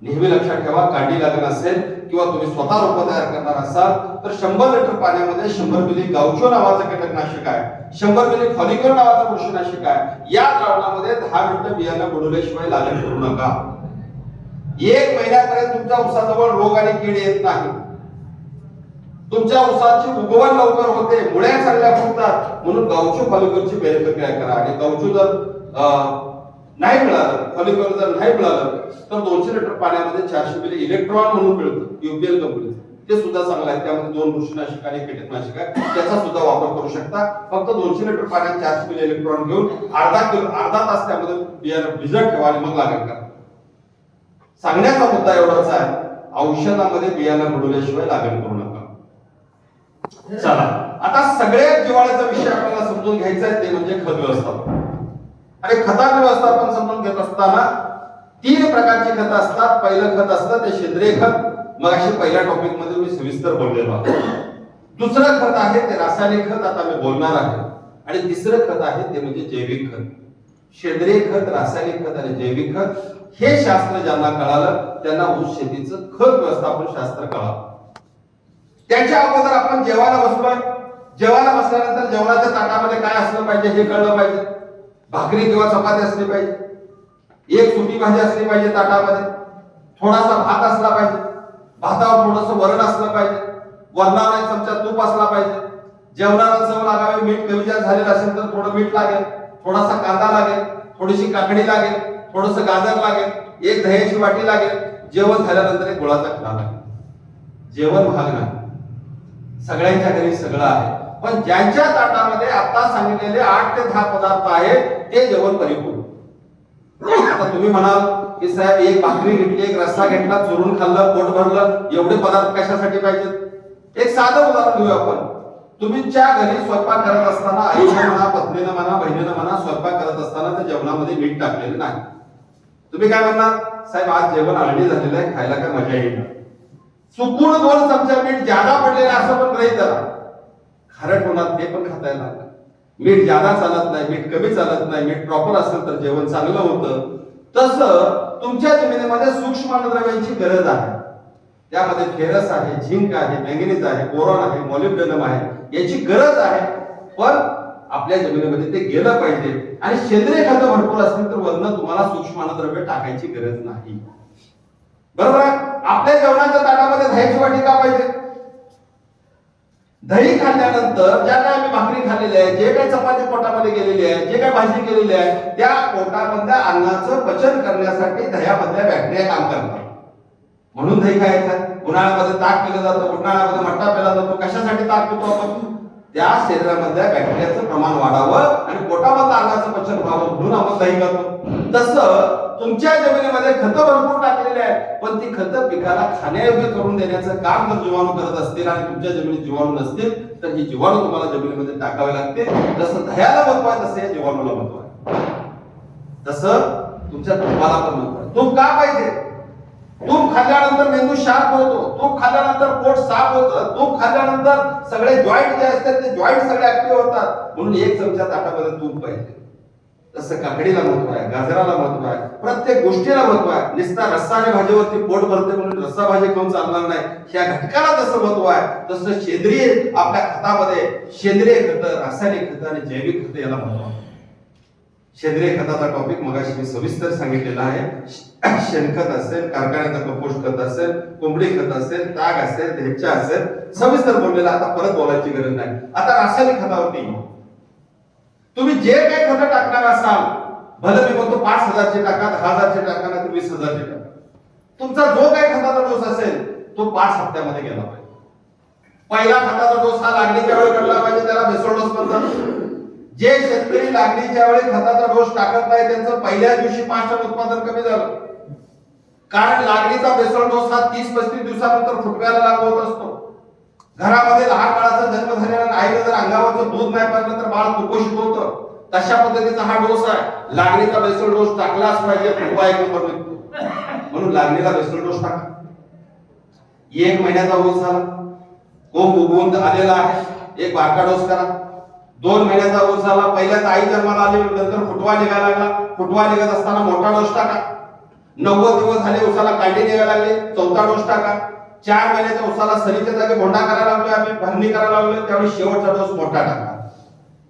नेहमी लक्षात ठेवा, कांडी लागण असेल किंवा तुम्ही स्वतः रोप तयार करणार असाल तर 100 लिटर पाण्यामध्ये 100 मिली गावचो नावाचं कीटकनाशक आहे, 100 मिली फॉलिकॉल नावाचं बुरशीनाशक आहे. या द्रावणामध्ये 10 मिनिटं बियाणं बुडवल्याशिवाय लागण करू नका. 1 महिन्यापर्यंत तुमच्या ऊसाजवळ रोग आणि कीड येत नाही. तुमच्या ऊसाची उगवण लवकर होते, मुळ्या चांगल्या फुटतात. म्हणून गावचो फॉलिकॉलची बेनिफिट काय करा. आणि गावचो जर नाही मिळालं, फॉलिकॉल जर नाही मिळालं तर 200 लिटर पाण्यामध्ये 400 मिली इलेक्ट्रॉन म्हणून मिळतं यूपीएल कंपनीचं, ते सुद्धा चांगलं आहे. त्यामध्ये 2 बुरशीनाशक आणि कीटकनाशक आहे, त्याचा सुद्धा वापर करू शकता. फक्त 200 लिटर पाण्यात 400 मिली इलेक्ट्रॉन घेऊन अर्धा तास त्यामध्ये बियाणं भिजत ठेवा आणि मग लागण करा. सांगण्याचा मुद्दा एवढाच आहे, औषधामध्ये बियाणं बुडवल्याशिवाय लागण करू नका. चला आता सगळ्यात जिव्हाळ्याचा विषय आपल्याला समजून घ्यायचा आहे, ते म्हणजे खत व्यवस्थापन. आणि खताचं व्यवस्थापन समजून घेत असताना 3 प्रकारची खतं असतात. पहिलं खत असतं ते सेंद्रिय खत, मग अशी पहिल्या टॉपिक मध्ये मी सविस्तर बोललेलो आहे. दुसरं खत आहे ते रासायनिक खत, आता मी बोलणार आहे. आणि तिसरं खत आहे ते म्हणजे जैविक खत. सेंद्रिय खत, रासायनिक खत आणि जैविक खत हे शास्त्र ज्यांना कळालं त्यांना ऊस शेतीचं खत व्यवस्थापन शास्त्र कळालं. त्याच्या अगोदर आपण जेवायला बसलोय, जेवायला बसल्यानंतर जेवणाच्या ताटामध्ये काय असलं पाहिजे हे कळलं पाहिजे. भाकरी किंवा चपाती असली पाहिजे, एक सुकी भाजी असली पाहिजे ताटामध्ये, थोडासा भात असला पाहिजे, भातावर थोडंसं वरण असलं पाहिजे, वरणाला 1 चमचा तूप असला पाहिजे. जेवणाला चव लागावी, मीठ कमी जास्त झालेलं असेल तर थोडं मीठ लागेल, थोडासा कांदा लागेल, थोडीशी काकडी लागेल, थोडंसं गाजर लागेल, 1 दह्याची वाटी लागेल. जेवण झाल्यानंतर 1 गुळाचा खडा लागेल. जेवण महाग नाही, सगळ्यांच्या घरी सगळं आहे, पण ज्यांच्या ताटामध्ये आता सांगितलेले 8 ते 10 पदार्थ आहेत ते जेवण परिपूर्ण. आता तुम्ही म्हणाल की साहेब 1 भाकरी घेतली, 1 रस्सा घेतला, चुरून खाल्लं, पोट भरलं, एवढे पदार्थ कशासाठी पाहिजेत? एक साधं उदाहरण घेऊ आपण. तुमच्या घरी स्वयंपाक करत असताना आईनं म्हणा, पत्नीनं म्हणा, बहिणीनं म्हणा, स्वयंपाक करत असताना त्या जेवणामध्ये मीठ टाकलेलं नाही. तुम्ही काय म्हणणार? साहेब आज जेवण आळणी झालेलं आहे, खायला काय मजा येईल. चुकून 2 चमचा मीठ जादा पडलेलं असं पण नाही, त्याला खारट होणार, ते पण खाता येणार. मीठ जादा चालत नाही, मीठ कमी चालत नाही, मीठ प्रॉपर असेल तर जेवण चांगलं होतं. तसं तुमच्या जमिनीमध्ये सूक्ष्म अन्नद्रव्यांची गरज आहे. त्यामध्ये फेरस आहे, झिंक आहे, मॅंगनीज आहे, बोरॉन आहे, मॉलिब्डेनम आहे, याची गरज आहे. पण आपल्या जमिनीमध्ये ते गेलं पाहिजे. आणि सेंद्रिय खतं भरपूर असतील तर वरनं तुम्हाला सूक्ष्म अन्नद्रव्य टाकायची गरज नाही. बरोबर आहे? आपल्या जेवणाच्या ताटामध्ये दह्याची वाटी का पाहिजे? दही खाल्ल्यानंतर ज्या काय आम्ही भाकरी खाल्लेली आहे, जे काही चपाती पोटामध्ये गेलेली आहे, जे काही भाजी केलेली आहे, त्या पोटामधल्या अन्नाचं पचन करण्यासाठी दह्यामधल्या बॅक्टेरिया काम करतात. म्हणून दही खायचं. उन्हाळ्यामध्ये ताक पिलं जातं, उन्हाळ्यामध्ये मट्टा पिला जातो. कशासाठी ताक पितो आपण? त्या शरीरामधल्या बॅक्टेरियाचं प्रमाण वाढावं आणि पोटामधलं अन्नाचं पचन व्हावं म्हणून आपण दही खातो. तसं तुमच्या जमिनीमध्ये खतं भरपूर टाकलेली आहेत, पण ती खतं पिकाला खाण्यायोग्य करून देण्याचं काम जर जीवाणू करत असतील आणि तुमच्या जमिनीत जीवाणू नसतील तर ही जीवाणू तुम्हाला जमिनीमध्ये टाकावे लागतील. जसं दह्याला महत्व आहे तसं या जीवाणूला महत्व आहे. तसं तुमच्या तुपाला पण महत्व आहे. तूप का पाहिजे? तूप खाल्ल्यानंतर मेंदू शार्प होतो, तूप खाल्ल्यानंतर पोट साफ होतं, तूप खाल्ल्यानंतर सगळे जॉईंट जे असतात ते जॉईंट सगळे ऍक्टिव्ह होतात. म्हणून 1 चमचा ताटामध्ये तूप पाहिजे. तसं काकडीला महत्व आहे, गाजराला महत्व आहे, प्रत्येक गोष्टीला महत्व आहे. नुसता रस्सा आणि भाजीवरती पोट भरते म्हणून रस्सा भाजी खाऊन चालणार नाही. ह्या घटकाला जसं महत्व आहे तसं सेंद्रिय आपल्या खतामध्ये सेंद्रिय खत, रासायनिक खत आणि जैविक खत याला महत्व आहे. सेंद्रिय खताचा टॉपिक मगाशी मी सविस्तर सांगितलेला आहे. शेणखत असेल, कारखान्याचा कंपोस्ट खत असेल, कोंबडी खत असेल, ताग असेल, ढेच्या असेल, सविस्तर बोललेला. आता परत बोलायची गरज नाही. आता रासायनिक खतावरती तुम्ही जे काही खत टाकणार असाल, भले मी म्हणतो 5,000चे टाका, 10,000चे टाका, नाही 20,000चे टाका, तुमचा जो काही खताचा डोस असेल तो 5 हप्त्यामध्ये गेला पाहिजे. पहिला खताचा डोस हा लागणीच्या वेळी करला पाहिजे, त्याला बेसोड डोस म्हणतात. जे शेतकरी लागणीच्या वेळी खताचा डोस टाकत नाही त्यांचं पहिल्या दिवशी 5 टन उत्पादन कमी झालं. कारण लागणीचा बेसोड डोस हा 30-35 दिवसानंतर फुटव्याला लागू होत असतो. घरामध्ये लहान बाळाचा जन्म झालेला आईने जर अंगावरचं दूध नाही पाजलं तर बाळ कुपोषित होतं. तशा पद्धतीचा हा डोस आहे. लागणीचा बेसल डोस टाकलाच पाहिजे, फुटवा एक नंबर निघतो. म्हणून लागणीला बेसल डोस टाका. 1 महिन्याचा डोस झाला, कोंब उगवून आलेला आहे, एक बारका डोस करा. 2 महिन्याचा डोस झाला, पहिल्यांदा आई जन्माला आली, नंतर फुटवा निघायला लागला, फुटवा निघत असताना मोठा डोस टाका. 90 दिवस झाले, उसाला कांडी निघायला लागली, 4था डोस टाका. 4 महिन्याच्या उसाला सरीच्या जागी भोंडा करायला लागलोय आम्ही, भांगणी करायला लागलोय, त्यावेळी शेवटचा डोस मोठा टाका.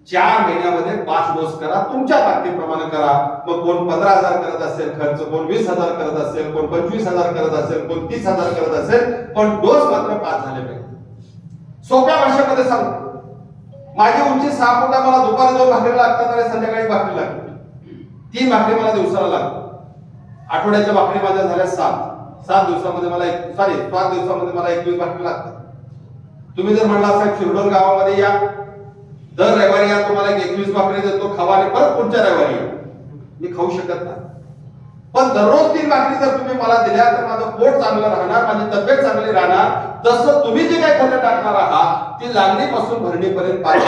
4 महिन्यामध्ये 5 डोस करा, तुमच्या ताकदीप्रमाणे करा. मग कोण 15,000 करत असेल खर्च, कोण 20,000 करत असेल, कोण 25,000 करत असेल, कोण 30,000 करत असेल, पण डोस मात्र 5 झाले पाहिजे. सोप्या भाषेमध्ये सांगतो, माझी उंची 6 फूट आहे, मला दुपारी 2 भाकरी लागतात आणि संध्याकाळी भाकरी लागते. 3 भाकरी मला दिवसाला लागतात. आठवड्याच्या भाकरी माझ्या झाल्या 7 दिवसामध्ये मला 5 दिवसामध्ये मला 21 भाकरी लागतात. तुम्ही जर म्हणला साहेब शिरडोन गावामध्ये या, दर रविवारी या, तुम्हाला 21 भाकरी देतो, खावा आणि परत पुढच्या रविवारी या. मी खाऊ शकत नाही. पण दररोज 3 भाकरी जर तुम्ही मला दिल्या तर माझं पोट चांगलं राहणार, माझी तब्येत चांगली राहणार. तसं तुम्ही जे काही खर्च टाकणार आहात ती लागणीपासून भरणीपर्यंत पाहिजे.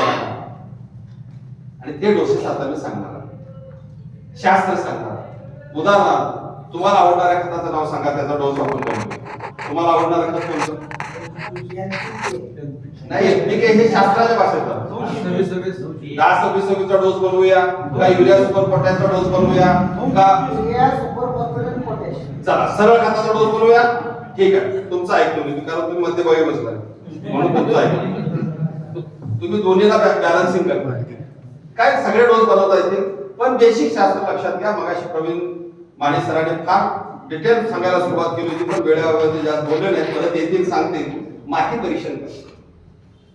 आणि ते डोसेस आता मी सांगणार आहे, शास्त्र सांगणार आहे. उदाहरणार्थ तुम्हाला आवडणाऱ्या खताचं नाव सांगा, त्याचा डोस आपण बनवतो. तुम्हाला आवडणारं खत कोणतं? नाही, एनपीके हे शास्त्राच्या भाषेत 10-26 चा डोस बनवूया का, युरिया सुपर पोटॅशचा डोस बनवूया का, चला सरळ खताचा डोस बनवूया. ठीक आहे, तुमचं ऐकतो मी, कारण तुम्ही मध्यभागी बसलाय म्हणून तुमचं ऐकतो. तुम्ही दोन्हीला बॅलन्सिंग करता. काय सगळे डोस बनवता येतील, पण बेसिक शास्त्र लक्षात घ्या. मगाशी प्रवीण माने सरांनी फार डिटेल सांगायला सुरुवात केली होती, पण वेळेवर जास्त बोलले नाही. परत येतील सांगतील. माती परीक्षण करा.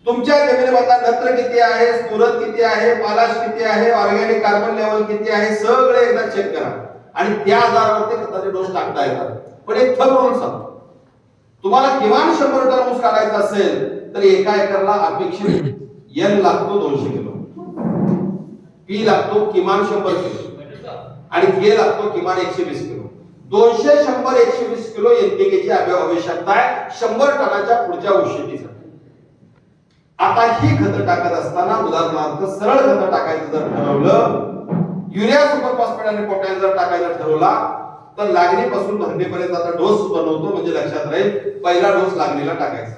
तुमच्या जमिनीमधला नत्र किती आहे, स्फुरद किती आहे, पालाश किती आहे, ऑर्गॅनिक कार्बन लेवल किती आहे, सगळे एकदा चेक करा आणि त्या आधारावरती खताचे डोस टाकता येतात. पण एक थंब रूल सांगतो, तुम्हाला किमान 100 टन ऊस काढायचा असेल तर एका एकरला अपेक्षित एन लागतो 200 किलो, पी लागतो किमान 100 किलो आणि के लागतो किमान 120 किलो. 200, 100, 120 किलो एनपीकेची आवश्यकता आहे 100 टनाच्या पुढच्या ऊस शेतीसाठी. आता ही खतं टाकत असताना उदाहरणार्थ सरळ खतं टाकायचं जर ठरवलं, युरिया सुपर फॉस्फेट आणि पोटॅश जर टाकायचं ठरवला, तर लागणीपासून भरणीपर्यंत आता डोस बनवतो, म्हणजे लक्षात राहील. पहिला डोस लागणीला टाकायचा.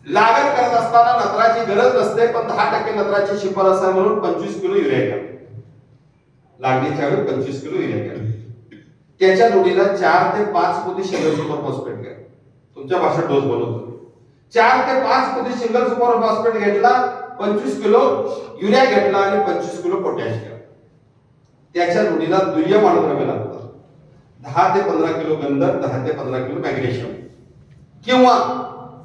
लागण करत असताना नत्राची गरज नसते, पण 10% नत्राची शिफारस आहे म्हणून 25 किलो युरिया घ्या. लागणीच्या वेळी 25 किलो युरिया घ्या. त्याच्या जोडीला 4 ते 5 पोती सिंगल सुपर फॉस्फेट घ्या. तुमच्या भाषेत डोस बनवतो. 4 ते 5 पोती सिंगल सुपर फॉस्फेट घेतला, 25 किलो युरिया घेतला आणि 25 किलो पोटॅश घ्या. त्याच्या जोडीला दुय्यम अणुद्रव्य लागतात. 10 ते 15 किलो गंधक, 10 ते 15 किलो मॅग्नेशियम, किंवा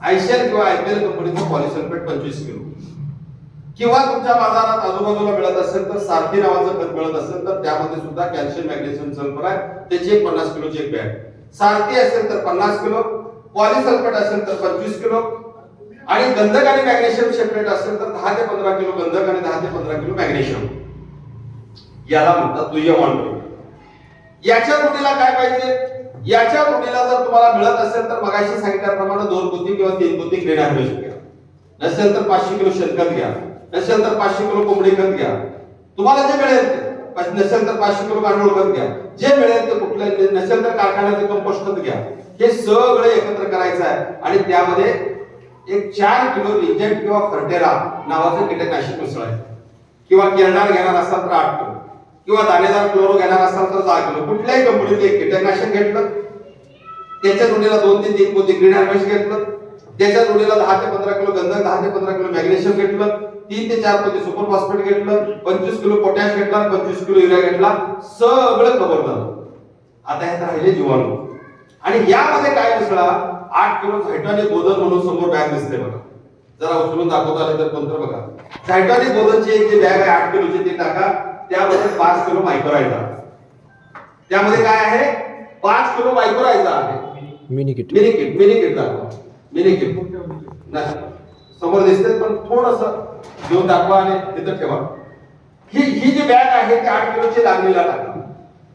आयसीएल किंवा आयपीएल कंपनीचं पॉलिसल्फेट 25 किलो, किंवा तुमच्या बाजारात आजूबाजूला मिळत असेल तर सारथी नावाचं खत मिळत असेल तर त्यामध्ये सुद्धा कॅल्शियम मॅग्नेशियम सल्फर आहे, त्याची एक 50 किलोची एक बॅग. सारथी असेल तर 50 किलो, पॉलिसल्फेट असेल तर 25 किलो आणि गंधक आणि मॅग्नेशियम सेपरेट असेल तर 10 ते 15 किलो गंधक आणि 10 ते 15 किलो मॅग्नेशियम. याला म्हणतात दुय्यम अणुद्रव्य. याच्या जोडीला काय पाहिजे? याच्या जोडीला जर तुम्हाला मिळत असेल तर मगाशी सांगितल्याप्रमाणे 2 पोती किंवा 3 पोती ग्रेन हायड्रोजन घ्या. नसेल तर 500 किलो शेणखत घ्या. नसेल तर 500 किलो कोंबडी खत घ्या. तुम्हाला जे मिळेल ते. नसेल तर 500 किलो गांडूळ खत घ्या. जे मिळेल ते कुठलं, नसेल तर कारखान्याचे कंपोस्ट खत घ्या. हे सगळे एकत्र करायचं आहे आणि त्यामध्ये एक 4 किलो लिजेंड किंवा फर्टेरा नावाचं कीटकनाशक मिसळायचं, किंवा किरणार घेणार असाल तर 8 किलो. किंवा दाणेदार क्लोरो घेणार असाल तर 10 किलो, कुठल्याही कंपनीचे एक कीटकनाशक घेतलं, त्याच्या जोडीला 2 ते 3 पोती ग्रीन हार्वेस्ट घेतलं, त्याच्या जोडीला 10 ते 15 किलो गंधक, 10 ते 15 किलो मॅग्नेशियम घेतलं, 3 ते 4 पोती सुपर फॉस्फेट घेतलं, 25 किलो पोटॅश घेतला, 25 किलो युरिया घेतला, सगळं कव्हर झालं. आता ह्यात राहिले जीवाणू. आणि यामध्ये काय दिसला, 8 किलो झायटॉनिक बोधन म्हणून समोर बॅग दिसते बघा, जरा उचलून दाखवता आले तर कोणतं बघा. झायटॉनिक बोधनची एक जी बॅग आहे 8 किलोची ती टाका, त्यामध्ये 5 किलो मायक्रोरायझा, त्यामध्ये काय आहे 5 किलो मायक्रोरायझा आहे. मिनी किट दाखवा, मिनी किट नाही समोर दिसते पण थोडस घेऊन दाखवा आणि तिथं ठेवा. ही जी बॅग आहे ती 8 किलोची लागलेला टाका.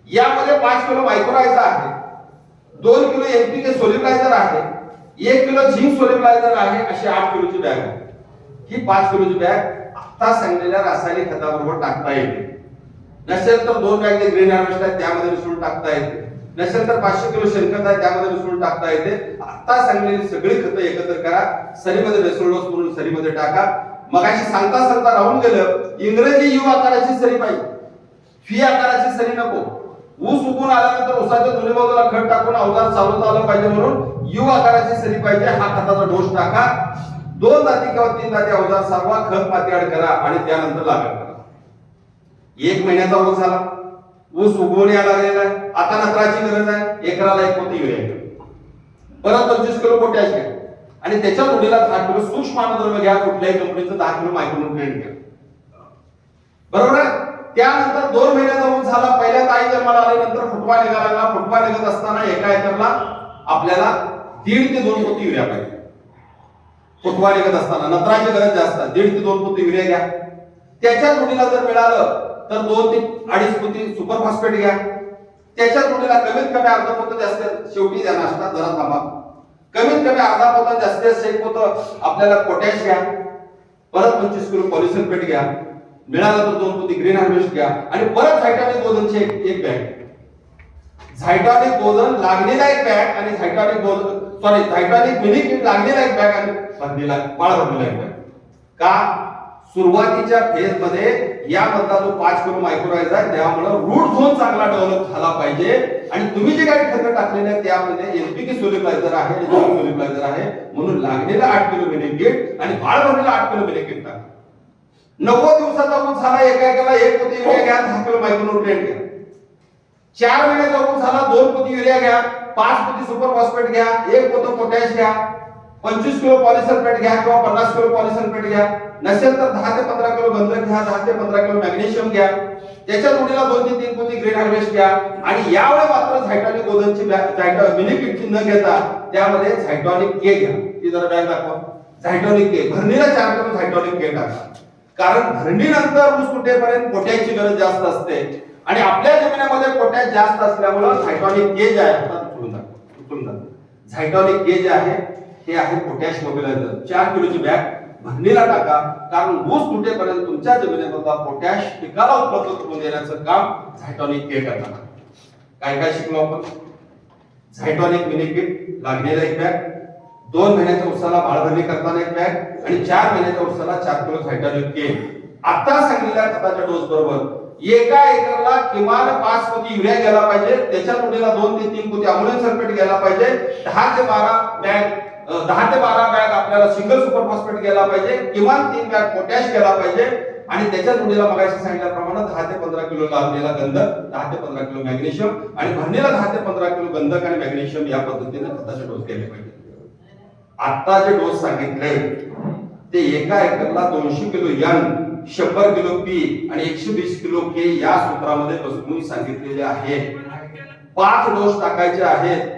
यामध्ये 5 किलो मायक्रोरायझा आहे, 2 किलो एनपीके सोल्युबलायझर आहे, 1 किलो झिंक सोल्युबलायझर आहे, अशी 8 किलोची बॅग आहे. ही 5 किलोची बॅग आता सांगलेल्या रासायनिक खताबरोबर टाकता येते. नसेल तर 2 बॅग ग्रीन हार्वेस्ट आहे त्यामध्ये मिसळून टाकता येते, नसेल तर 500 किलो शेणखत आहे त्यामध्ये मिसळून टाकता येते. आता सांगलेली सगळी खतं एकत्र करा, सरीमध्ये बेसोडोस म्हणून सरीमध्ये टाका. मगाशी सांगता राहून गेलं, इंग्रजी यू आकाराची सरी पाहिजे, फी आकाराची सरी नको. ऊस उगून आल्यानंतर ऊसाच्या दोन्ही बाजूला खत टाकून अवजार चालवता आलं पाहिजे म्हणून यू आकाराची सरी पाहिजे. हा खताचा डोस टाका, 2 दाती किंवा 3 दाती अवजार सारवा, खत माती ऍड करा आणि त्यानंतर लागण करा. 1 महिन्याचा ऊस झाला, ऊस उगवून यायला लागलेला आहे, आता नत्राची गरज आहे, एकराला 1 पोती युरिया घ्या, परत 25 किलो पोटॅश घ्या आणि त्याच्या जोडीला 10 किलो सूक्ष्म अन्नद्रव्य घ्या, कुठल्याही कंपनीचं 10 किलो मायक्रोन्यूट्रिएंट घ्या. बरोबर आहे. त्यानंतर 2 महिन्याचा ऊस झाला, पहिल्या ताई जन्माला आल्यानंतर फुटवा निघाला लागला. फुटवा निघत असताना एका एकरला आपल्याला 1.5 ते 2 पोती युरिया पाहिजे. फुटवा निघत असताना नत्राची गरज जास्त आहे, 1.5 ते 2 पोती युरिया घ्या. त्याच्या जोडीला जर मिळालं तर 2 ते 2.5 पोती सुपर फॉस्फेट घ्या. त्याच्या जोडीला कमीत कमी अर्धा पोत जास्त, शेवटी द्या नाश्ता जरा थांबा, कमीत कमी अर्धा पोत जास्त 1 पोत आपल्याला पोटॅश घ्या, परत 25 किलो पॉलिसल्फेट घ्या, मिळालं तर 2 पोती ग्रीन हार्वेस्ट घ्या आणि परत झायटॉनिक बोधनची एक बॅग, झायटॉनिक बोधन लागलेला एक बॅग आणि झायटॉनिक मिनी किट लागलेला एक बॅग आणि भरलेला बाळ भरलेला एक बॅग. का सुरुवातीच्या फेज मध्ये यामधला जो 5 किलो मायक्रोरायझा आहे त्यामुळे रूट झोन चांगला डेव्हलप झाला पाहिजे आणि तुम्ही जे काही खतं टाकलेले आहेत त्यामध्ये एनपीके सोल्युबलायझर आहे आणि झिंक सोल्युबलायझर आहे म्हणून लागलेला 8 किलो मिनी किट आणि बाळ भरलेला 8 किलो मिनी किट टाका. 90 दिवसाचा ऊस झाला, एका एकाला 1 पोती युरिया घ्या, 10 किलो मायक्रोन्यूट्रिएंट घ्या. 4 महिन्याचा ऊस झाला, 2 पोती युरिया घ्या, 5 पोती सुपर फॉस्फेट घ्या, 1 पोत पोटॅश घ्या, 25 किलो पॉलिसल्फेट घ्या किंवा 50 किलो पॉलिसल्फेट घ्या. नसेल तर 10 ते 15 किलो गंधक घ्या, 10 ते 15 किलो मॅग्नेशियम घ्या. त्याच्या जोडीला 2 ते 3 पोती ग्रीन हार्वेस्ट घ्या आणि यावेळी मात्र झायटॉनिक बोधनची मिनी किटची न घेता त्यामध्ये झायटॉनिक के घ्या. ती जरा बॅग दाखवा. झायटॉनिक के भरणीला 4 किलो झायटॉनिक के टाका, कारण भरणीनंतर ऊस तुटेपर्यंत पोटॅशची गरज जास्त असते आणि आपल्या जमिनीमध्ये पोटॅश जास्त असल्यामुळे झायटॉनिक के जे आहे झायटॉनिक के जे आहे हे आहे पोटॅश मोबिलायझर. 4 किलोची बॅग भरणीला टाका, कारण ऊस तुटेपर्यंत तुमच्या जमिनीमधला पोटॅश पिकाला उपलब्ध करून देण्याचं काम झायटॉनिक के करणार. काय काय शिकलो आपण? झायटॉनिक मिनी किट लागलेला एक बॅग, 2 महिन्याच्या ऊसाला बाळभरणी करताना एक बॅग आणि 4 महिन्याच्या ऊसाला 4 किलो झायटॉनिक के. आता सांगलेल्या खताच्या डोस बरोबर एका एकरला किमान 5 पोती युरिया घ्यायला पाहिजे, त्याच्या जोडीला 2 ते 3 पोती अमोनियम सल्फेट घ्यायला पाहिजे, 10 ते 12 बॅग आपल्याला सिंगल सुपर फॉस्फेट घ्यायला पाहिजे, किमान 3 बॅग पोटॅश घ्यायला पाहिजे आणि त्याच्या जोडीला मगाशी सांगितल्याप्रमाणे 10 ते 15 किलो लागलेला गंधक, 10 ते 15 किलो मॅग्नेशियम आणि भरणीला 10 ते 15 किलो गंधक आणि मॅग्नेशियम या पद्धतीने खताचे डोस घ्यायला पाहिजे. आता जे डोस सांगितले ते एका एकरला 200 किलो एन, 100 किलो पी आणि 120 किलो के या सूत्रामध्ये बसवून सांगितलेले आहे. 5 डोस टाकायचे आहेत.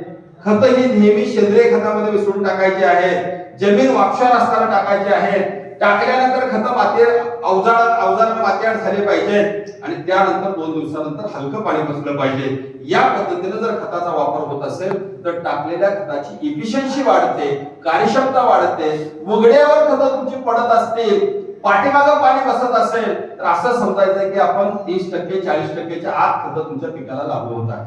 खत ही नेहमी सेंद्रिय खतामध्ये मिसळून टाकायची आहे. जमीन वापशार असताना टाकायची आहे. टाकल्यानंतर खत माती अवजाराने मातीआड झाले पाहिजे आणि त्यानंतर 2 दिवसानंतर हलकं पाणी बसलं पाहिजे. या पद्धतीने जर खताचा वापर होत असेल तर टाकलेल्या खताची इफिशियन्सी वाढते, कार्यक्षमता वाढते. उघड्यावर खत तुमची पडत असतील, पाठीमागं पाणी बसत असेल तर असं समजायचं की आपण 30% 40%च्या आत खत तुमच्या पिकाला लागू होत आहे.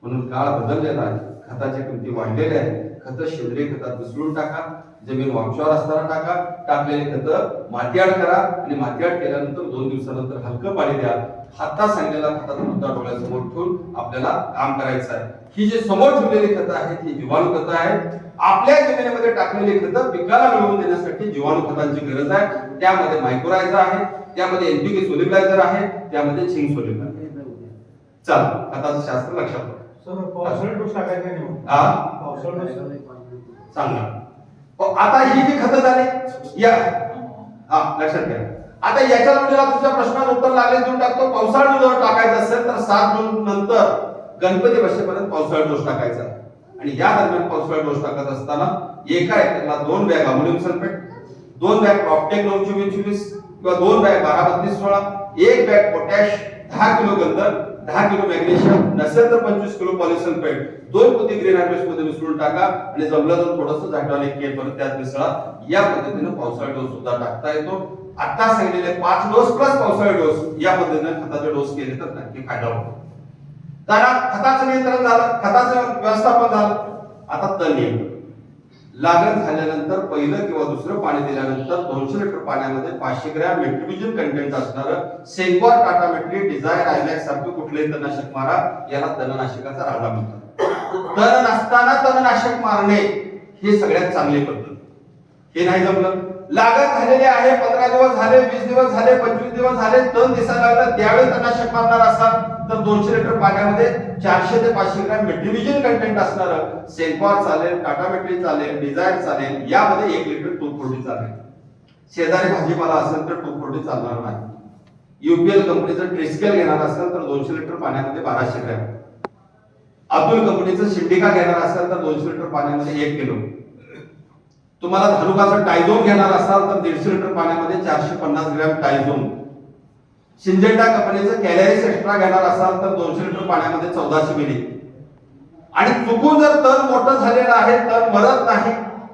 म्हणून काळ बदललेला आहे, खताच्या किमती वाढलेल्या आहेत, खतं सेंद्रिय खतात मिसळून टाका, जमीन वापशावर असताना टाका, टाकलेले खतं मातीआड करा आणि मातीआड केल्यानंतर 2 दिवसानंतर हलकं पाणी द्या. हातात सांगलेला खताचा मुद्दा डोळ्यासमोर ठेवून आपल्याला काम करायचं आहे. ही जी समोर ठेवलेली खतं आहेत ही जीवाणू खतं आहेत. आपल्या जमिनीमध्ये टाकलेली खतं पिकाला मिळवून देण्यासाठी जीवाणू खतांची गरज आहे. त्यामध्ये मायक्रोरायझा आहे, त्यामध्ये एनपीके सोल्युबलायझर आहे, त्यामध्ये झिंक सोल्युबलायझर. चल खताचं शास्त्र लक्षात ठेवा. सर पावसाळ्यात डोस टाकायचा नाही मग. हा पावसाळ्यात डोस सांगा. आता ही जी खतं झाली या लक्षात घ्या. आता याच्या जोडीला तुमच्या प्रश्नाचं उत्तर लागले देऊन टाकतो. पावसाळ्यात डोस टाकायचा असेल तर 7 जून नंतर गणपती बसेपर्यंत पावसाळ्यात डोस टाकायचा आणि या दरम्यान पावसाळ्यात डोस टाकत असताना एका एकरला 2 बॅग अमोनियम सल्फेट, 2 बॅग प्रॉप्टेक 924 किंवा 2 बॅग 12-32-16, 1 बॅग पोटॅश, 10 किलो गंधक, 10 किलो मॅग्नेशियम, नसेल तर 25 किलो पॉलिसल्फेट 2 पोती ग्रीन हार्वेस्ट मध्ये मिसळून टाका आणि जमलं तर थोडंसं झाटॉनिक केल परत त्यात मिसळा. या पद्धतीने पावसाळी डोस सुद्धा टाकता येतो. आता सांगितलेले 5 डोस प्लस पावसाळी डोस या पद्धतीने खताचे डोस केले तर नक्की फायदा होतो. तर खताचं नियंत्रण झालं, खताचं व्यवस्थापन झालं. आता तण नियंत्रण लागण झाल्यानंतर पहिलं किंवा दुसरं पाणी दिल्यानंतर 200 लिटर पाण्यामध्ये 500 ग्रॅम मेट्रिबिजन कंटेंट असणारं सेंक्वार, टाटामेट्री, डिझायर, आयमॅक्स सारखे कुठलेही तणनाशक मारा. याला तणनाशकाचा राजा म्हणतात. तण नसताना तणनाशक मारणे ही सगळ्यात चांगली पद्धत. हे नाही जमलं, लागण झालेली आहे, 15 दिवस झाले, 20 दिवस झाले, 25 दिवस झाले, तण दिसायला लागलं, त्यावेळी तणनाशक मारणार असाल तर 200 लिटर पाण्यामध्ये 400 ते 500 ग्रॅम मेट्रिबिजन कंटेंट असणारं सेंक्वार चालेल, टाटामेट्री चालेल, डिझायर चालेल, यामध्ये 1 लिटर 240 चालेल. शेजारी भाजीपाला असेल तर 240 चालणार नाही. युपीएल कंपनीचं ट्रिस्केल घेणार असेल तर 200 लिटर पाण्यामध्ये 1200 ग्रॅम, अतुल कंपनीचं सिंडिका घेणार असेल तर 200 लिटर पाण्यामध्ये 1 किलो, तुम्हाला धानुकाचं टायझोन घेणार असाल तर 150 लिटर पाण्यामध्ये 450 ग्रॅम टायझोन, सिंजेंटा कंपनीचं कॅलरीज एक्स्ट्रा घेणार असाल तर 200 लिटर पाण्यामध्ये 1400 मिली. आणि चुकून जर तण मोठं झालेलं आहे, तण मरत नाही,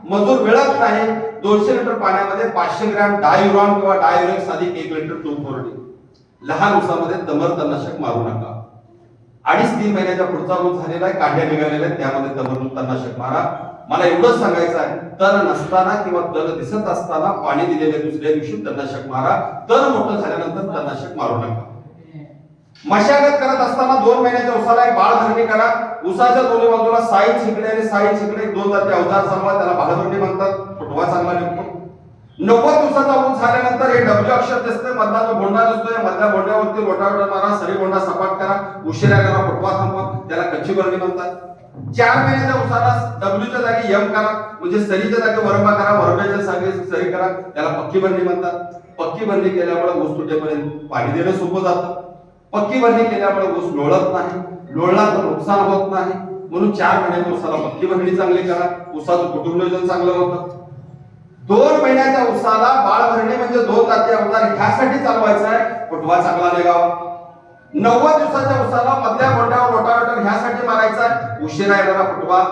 मजूर मिळत नाही, 200 लिटर पाण्यामध्ये 500 ग्रॅम डायुरॉन किंवा डायुरेक्स अधिक 1 लिटर 240. लहान ऊसामध्ये दमर तणनाशक मारू नका. 2.5-3 महिन्याच्या पुढचा ऊस झालेला आहे, कांड्या निघालेल्या आहेत, त्यामध्ये दमर तणनाशक मारा. मला एवढंच सांगायचं आहे, तण नसताना किंवा तण दिसत असताना पाणी दिलेल्या दुसऱ्या दिवशी तणनाशक मारा. तण मोठं झाल्यानंतर तणनाशक मारू नका. मशागत करत असताना 2 महिन्याच्या ऊसाला एक बाळ भरणी करा. ऊसाच्या दोन्ही बाजूला साईड छिकडे आणि साईड छिकडे 2 जाती अवजार चालवा, त्याला बाळ भरणी म्हणतात. फुटवा चांगला निघतो. 90 दिवसाचा ऊस झाल्यानंतर हे डब्ल्यू अक्षर दिसते, मधला जो बोंडा दिसतोय, मधल्या बोंड्यावरती रोटावेटर मारा, सरी बोंडा सपाट करा, उशिरा करा, फुटवा थांबवा, त्याला कच्ची भरणी म्हणतात. 4 महिन्याच्या ऊसाला डब्ल्यूच्या जागी एम करा, म्हणजे सरीच्या जागी वरंबा करा, वरंब्याच्या जागी सरी करा, त्याला पक्की भरणी म्हणतात. पक्की भरणी केल्यामुळे ऊस तुटेपर्यंत पाणी देणं सोपं जातं. पक्की भरणी केल्यामुळे ऊस लोळत नाही, लोळला तर नुकसान होत नाही, म्हणून 4 महिन्याच्या ऊसाला पक्की भरणी चांगली करा. ऊसाचं कुटुंब नियोजन चांगलं होतं. 2 महिन्याच्या ऊसाला बाळ भरणी म्हणजे 2 जाती अवजार ह्यासाठी चालवायचं आहे, फुटवा चांगला निघावा. 90 दिवसाच्या ऊसाला मधल्या बोंड्यावर रोटावेटर ह्यासाठी मारायचा आहे, उशिरा येणारा फुटवा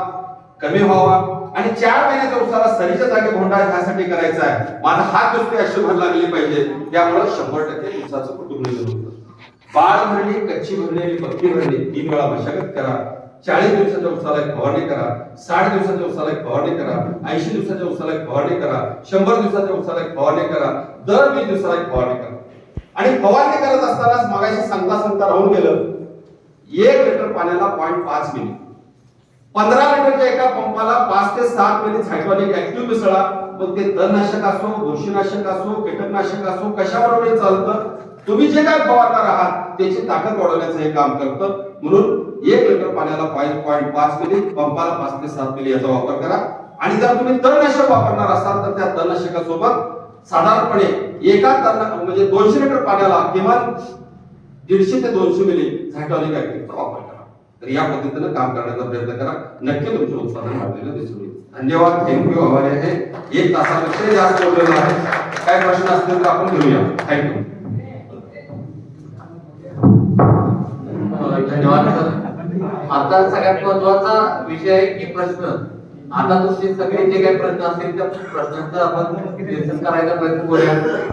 कमी व्हावा. आणि 4 महिन्याच्या ऊसाला सरीच्या जागी भोंडा ह्यासाठी करायचा आहे, माझा हात नुसते अशी भर लागली पाहिजे, त्यामुळे 100% ऊसाचं कुटुंब नियोजन होतं. बाळ भरणी, कच्ची भरणी आणि पक्की भरणी 3 वेळा मशागत करा. 40 दिवसाच्या ऊसाला एक फवारणी करा, 60 दिवसाच्या ऊसाला एक फवारणी करा, 80 दिवसाच्या ऊसाला एक फवारणी करा, 100 दिवसाच्या ऊसाला एक फवारणी करा, दर 20 दिवसाला एक फवारणी करा. आणि फवारणी करत असताना मगाशी सांगता राहून गेलं, 1 लिटर पाण्याला 0.5 मिली, 15 लिटरच्या एका पंपाला 5 ते 7 मिली झायटॉनिक ऍक्टिव्ह मिसळा. मग ते तणनाशक असो, बुरशीनाशक असो, कीटकनाशक असो, कशाबरोबर चालतं, तुम्ही जे काय फवारणार आहात त्याची ताकद वाढवण्याचं हे काम करतं. म्हणून 1 लिटर पाण्याला 0.5 मिली, पंपाला 5 ते 7 मिली याचा वापर करा. आणि जर तुम्ही तणनाशक वापरणार असाल तर त्या तणनाशकासोबत साधारणपणे एका म्हणजे 200 लिटर पाण्याला किमान 150 ते 200 मिली झायटॉनिक ऍक्टिव्हचा वापर करा. तर या पद्धतीने काम करण्याचा प्रयत्न करा, नक्की तुमचं उत्पादन वाढलेलं दिसून येईल. धन्यवाद, थँक्यू, आभारी आहे. 1 तासापेक्षा जास्त बोललेलो आहे. काय प्रश्न असतील तर आपण घेऊया. थँक्यू. धन्यवाद सर. आता सगळ्यात महत्वाचा विषय आहे की प्रश्न. आता तुमचे सगळे जे काही प्रश्न असतील त्या प्रश्नांचा आपण निरसन करायचा प्रयत्न करूया.